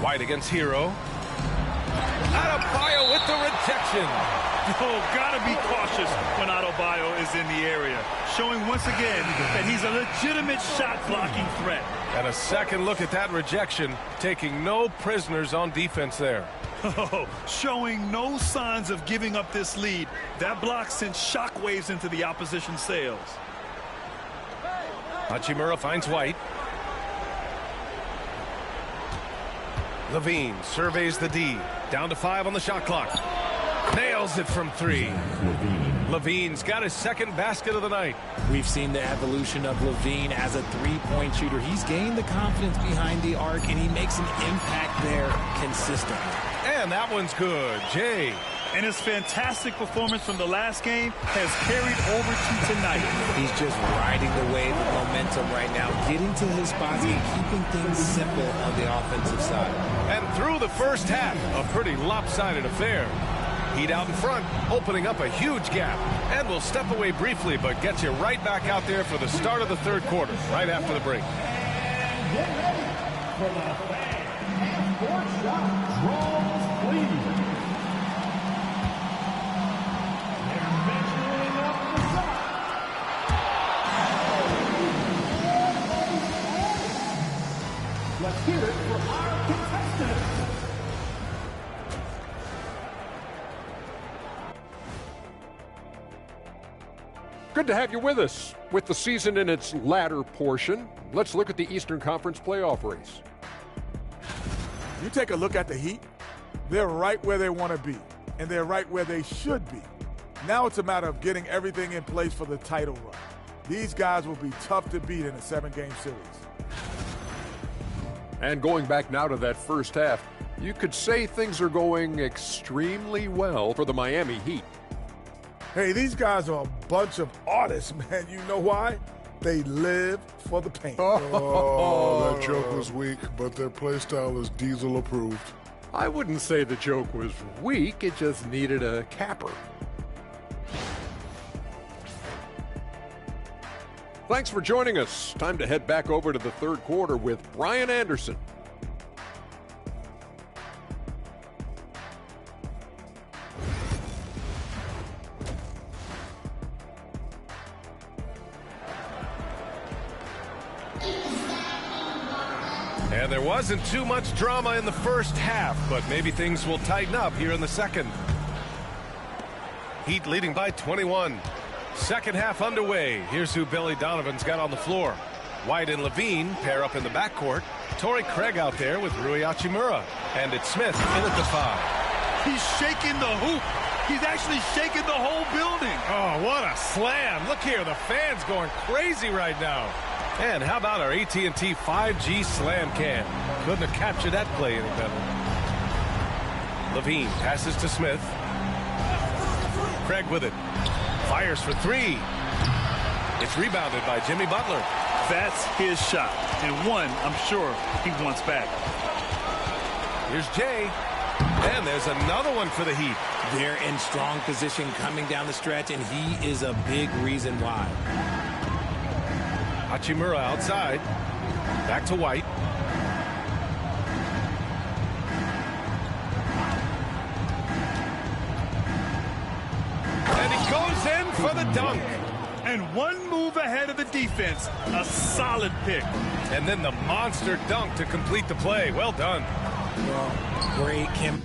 White against Hero. Adebayo with the rejection. Oh, gotta be cautious when Adebayo is in the area, showing once again that he's a legitimate shot-blocking threat. And a second look at that rejection, taking no prisoners on defense there. Oh, showing no signs of giving up this lead. That block sent shockwaves into the opposition sails. Hachimura finds White. Levine surveys the D. Down to 5 on the shot clock. Nails it from 3. Levine's got his second basket of the night. We've seen the evolution of Levine as a three-point shooter. He's gained the confidence behind the arc, and he makes an impact there consistently. And that one's good. Jay. And his fantastic performance from the last game has carried over to tonight. He's just riding the wave of momentum right now, getting to his spots and keeping things simple on the offensive side. And through the first half, a pretty lopsided affair. Heat out in front, opening up a huge gap. And we'll step away briefly, but get you right back out there for the start of the third quarter, right after the break. And get ready for the half-court shot. Draws, please. Let's hear it for our contestants. Good to have you with us. With the season in its latter portion, let's look at the Eastern Conference playoff race. You take a look at the Heat, they're right where they want to be, and they're right where they should be. Now it's a matter of getting everything in place for the title run. These guys will be tough to beat in a 7-game series. And going back now to that first half, you could say things are going extremely well for the Miami Heat. Hey, these guys are a bunch of artists, man. You know why? They live for the paint. Oh, that joke was weak, but their play style is Diesel approved. I wouldn't say the joke was weak, it just needed a capper. Thanks for joining us. Time to head back over to the third quarter with Brian Anderson. And there wasn't too much drama in the first half, but maybe things will tighten up here in the second. Heat leading by 21. Second half underway. Here's who Billy Donovan's got on the floor. White and Levine pair up in the backcourt. Torrey Craig out there with Rui Hachimura. And it's Smith in at the 5. He's shaking the hoop. He's actually shaking the whole building. Oh, what a slam. Look here, the fans going crazy right now. And how about our AT&T 5G slam cam? Couldn't have captured that play any better. Levine passes to Smith. Craig with it. Fires for 3. It's rebounded by Jimmy Butler. That's his shot. And one, I'm sure, he wants back. Here's Jay. And there's another one for the Heat. They're in strong position coming down the stretch, and he is a big reason why. Hachimura outside. Back to White. And he goes in for the dunk. And one move ahead of the defense. A solid pick. And then the monster dunk to complete the play. Well done. Well, great, Kim.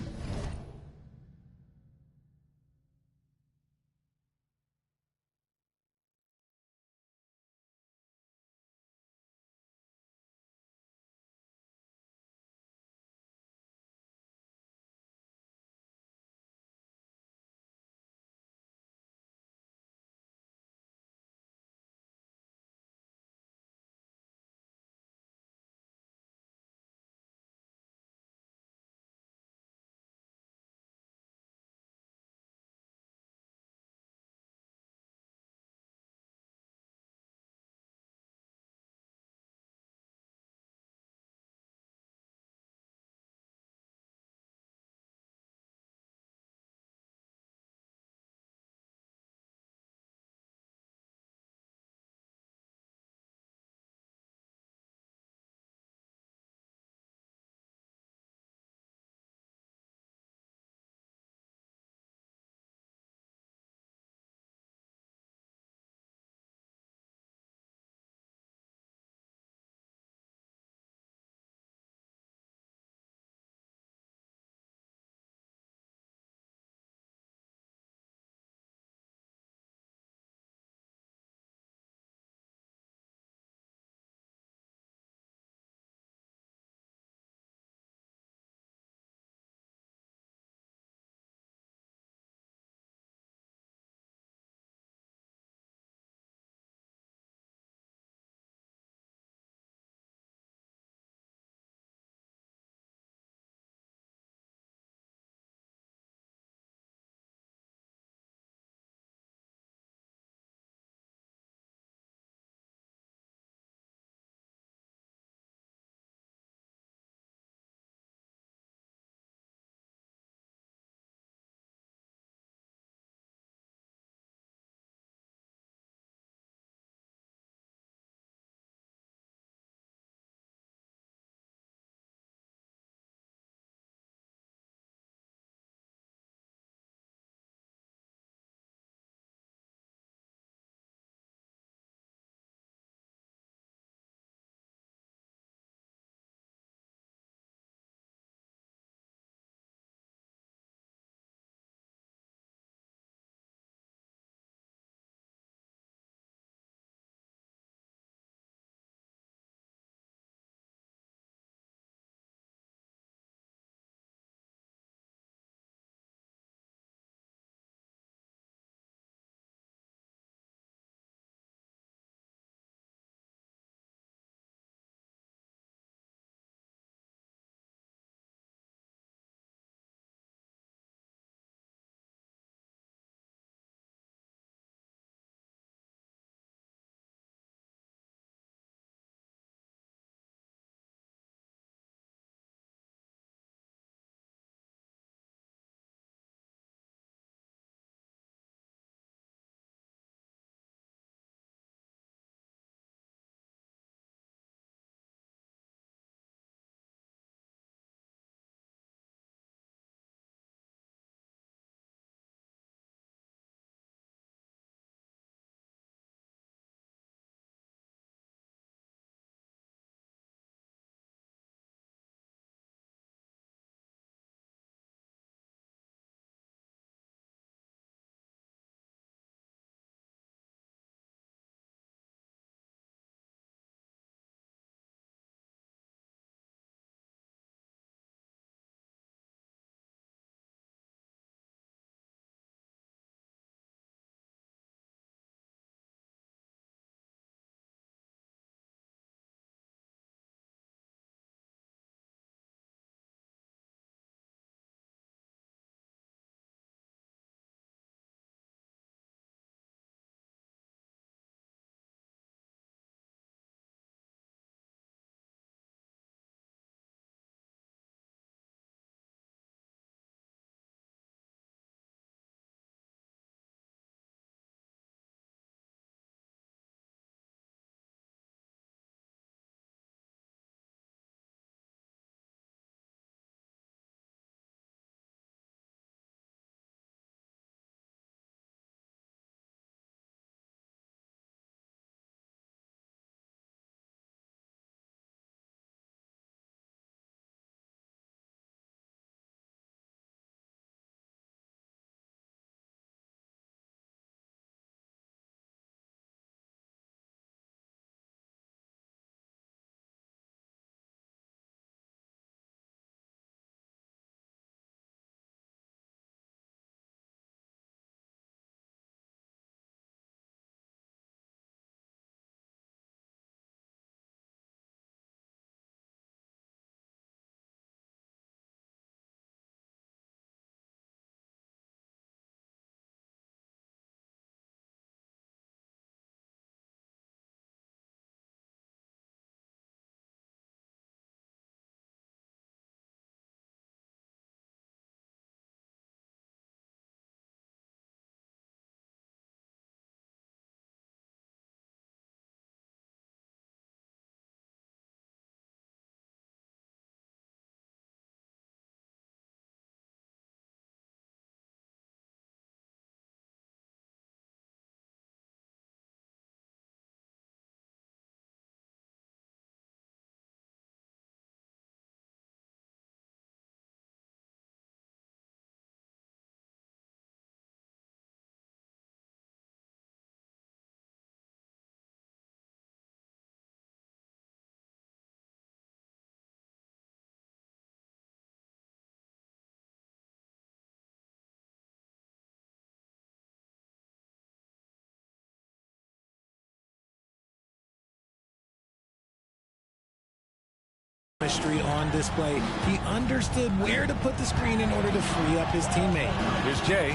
Chemistry on display. He understood where to put the screen in order to free up his teammate. Here's Jay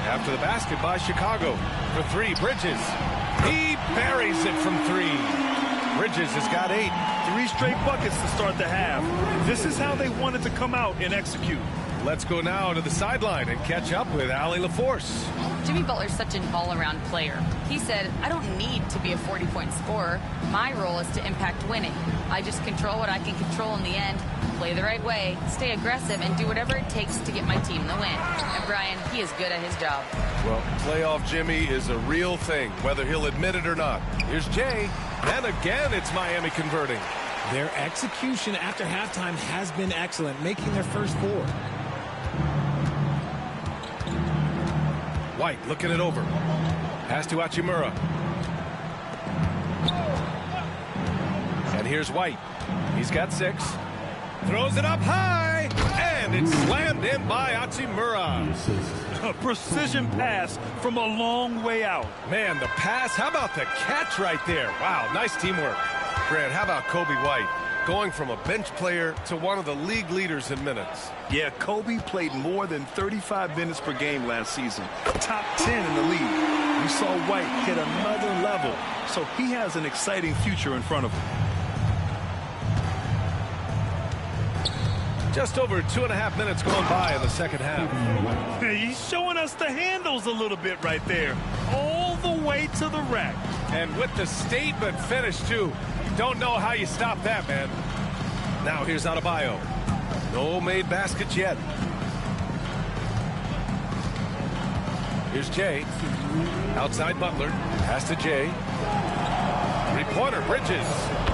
after the basket by Chicago. For three, Bridges. He buries it from three. Bridges has got 8. 3 straight buckets to start the half. This is how they wanted to come out and execute. Let's go now to the sideline and catch up with Allie LaForce. Jimmy Butler's such an all-around player. He said, I don't need to be a 40-point scorer. My role is to impact winning. I just control what I can control in the end, play the right way, stay aggressive, and do whatever it takes to get my team the win. And Brian, he is good at his job. Well, playoff Jimmy is a real thing, whether he'll admit it or not. Here's Jay, and again it's Miami converting. Their execution after halftime has been excellent, making their first 4. White looking it over. Pass to Hachimura. And here's White. He's got 6. Throws it up high. And it's slammed in by Hachimura. A precision pass from a long way out. Man, the pass. How about the catch right there? Wow, nice teamwork. Grant, how about Kobe White? Going from a bench player to one of the league leaders in minutes. Yeah, Kobe played more than 35 minutes per game last season. Top 10 in the league. We saw White hit another level, so he has an exciting future in front of him. Just over 2.5 minutes going by in the second half. He's showing us the handles a little bit right there. All the way to the rack. And with the statement finish, too. Don't know how you stop that, man. Now here's Adebayo. No made baskets yet. Here's Jay. Outside Butler. Pass to Jay. 3-pointer, Bridges.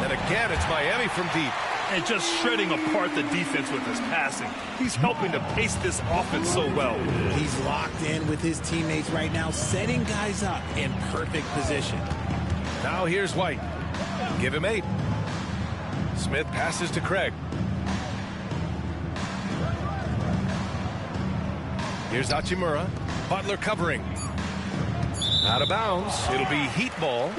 And again, it's Miami from deep. And just shredding apart the defense with his passing. He's helping to pace this offense so well. He's locked in with his teammates right now, setting guys up in perfect position. Now here's White. Give him 8. Smith passes to Craig. Here's Hachimura. Butler covering. Out of bounds. It'll be Heat ball.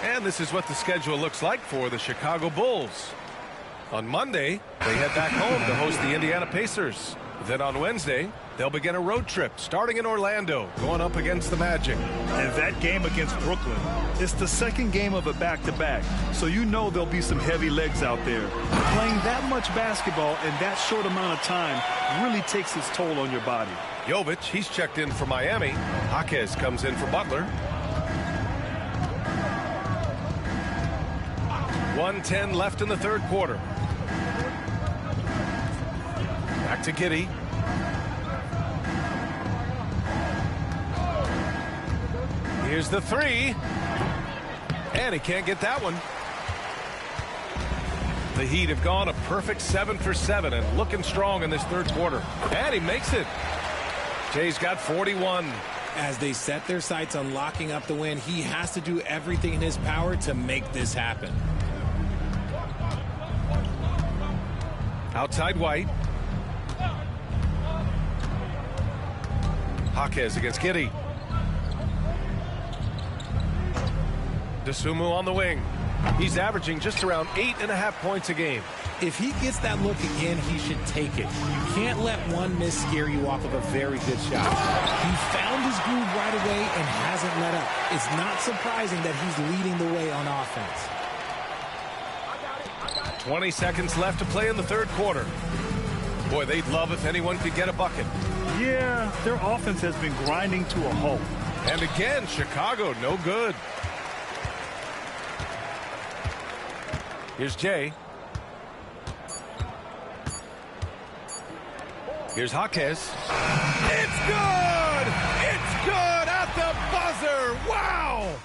And this is what the schedule looks like for the Chicago Bulls. On Monday, they head back home to host the Indiana Pacers. Then on Wednesday, they'll begin a road trip starting in Orlando, going up against the Magic. And that game against Brooklyn, it's the second game of a back-to-back, so you know there'll be some heavy legs out there. Playing that much basketball in that short amount of time really takes its toll on your body. Jovic, he's checked in for Miami. Jaquez comes in for Butler. 1:10 left in the third quarter. Back to Giddey. Here's the 3. And he can't get that one. The Heat have gone a perfect 7 for 7 and looking strong in this third quarter. And he makes it. Jay's got 41. As they set their sights on locking up the win, he has to do everything in his power to make this happen. Outside White. Jaquez against Giddey. Dosunmu on the wing. He's averaging just around 8.5 points a game. If he gets that look again, he should take it. You can't let one miss scare you off of a very good shot. He found his groove right away and hasn't let up. It's not surprising that he's leading the way on offense. 20 seconds left to play in the third quarter. Boy, they'd love if anyone could get a bucket. Yeah, their offense has been grinding to a halt. And again, Chicago, no good. Here's Jay. Here's Jaquez. It's good! It's good at the buzzer! Wow!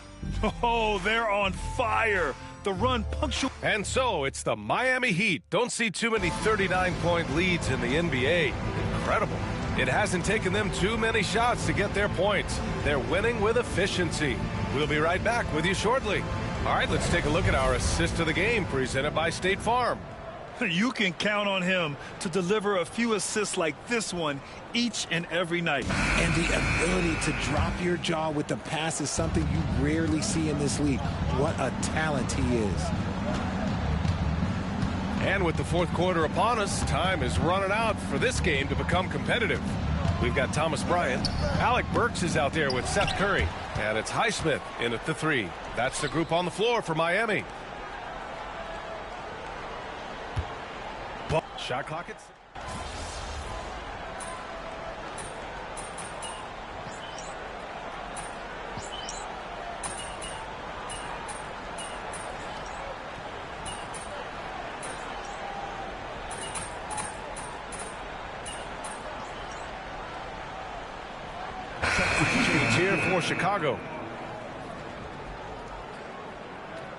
Oh, they're on fire. The run punctual. And so it's the Miami Heat. Don't see too many 39-point leads in the NBA. Incredible. It hasn't taken them too many shots to get their points. They're winning with efficiency. We'll be right back with you shortly. All right, let's take a look at our assist of the game presented by State Farm. You can count on him to deliver a few assists like this one each and every night. And the ability to drop your jaw with the pass is something you rarely see in this league. What a talent he is. And with the fourth quarter upon us, time is running out for this game to become competitive. We've got Thomas Bryant. Alec Burks is out there with Seth Curry. And it's Highsmith in at the 3. That's the group on the floor for Miami. Shot clock at 6. Here for Chicago.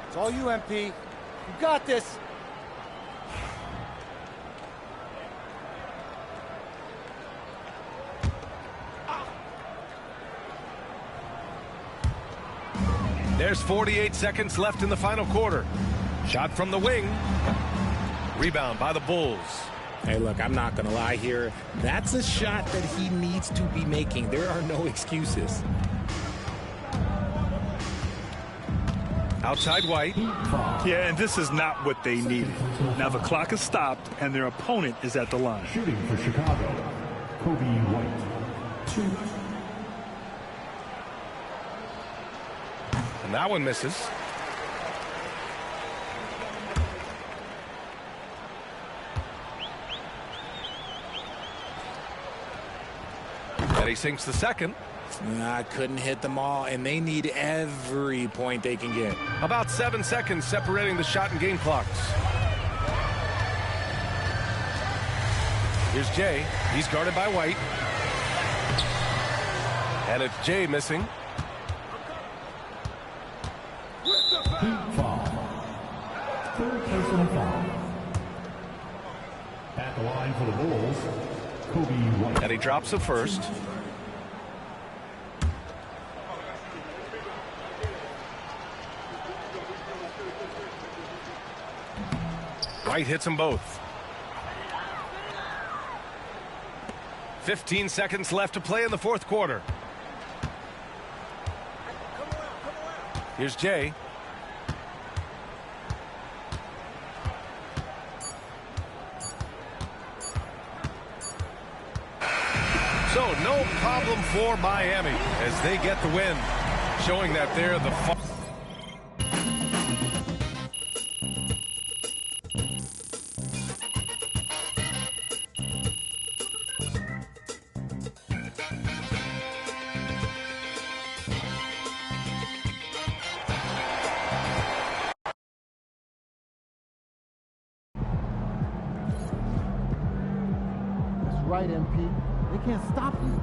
It's all you, MP. You got this. There's 48 seconds left in the final quarter. Shot from the wing. Rebound by the Bulls. Hey, look, I'm not going to lie here. That's a shot that he needs to be making. There are no excuses. Outside White. Yeah, and this is not what they needed. Now the clock is stopped, and their opponent is at the line. Shooting for Chicago, Kobe White. 2. And that one misses. And he sinks the second. I couldn't hit them all, and they need every point they can get. About 7 seconds separating the shot and game clocks. Here's Jay. He's guarded by White. And it's Jay missing. Foul. 3rd personal foul. At the line for the Bulls, Kobe White. And he drops the first. White hits them both. 15 seconds left to play in the fourth quarter. Here's Jay. So no problem for Miami as they get the win, showing that they're the Right, MP. They can't stop you.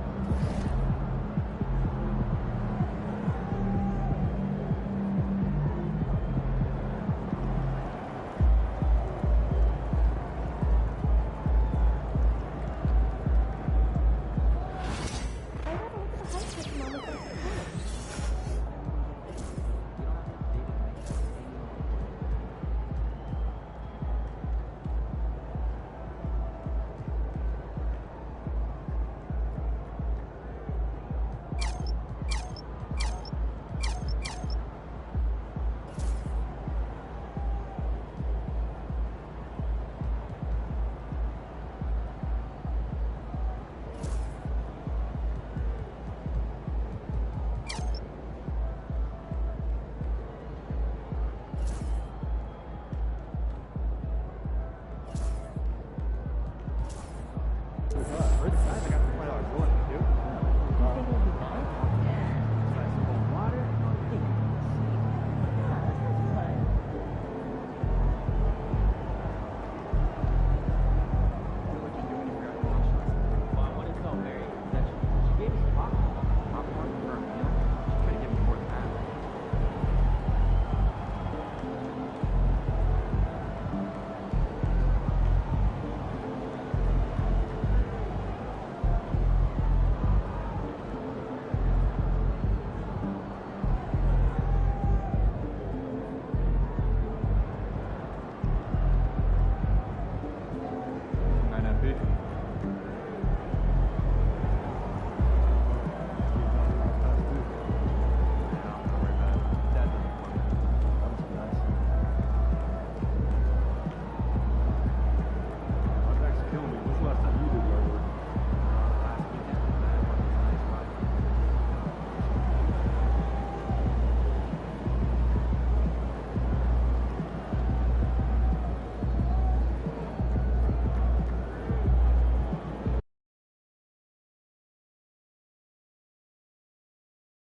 Where's the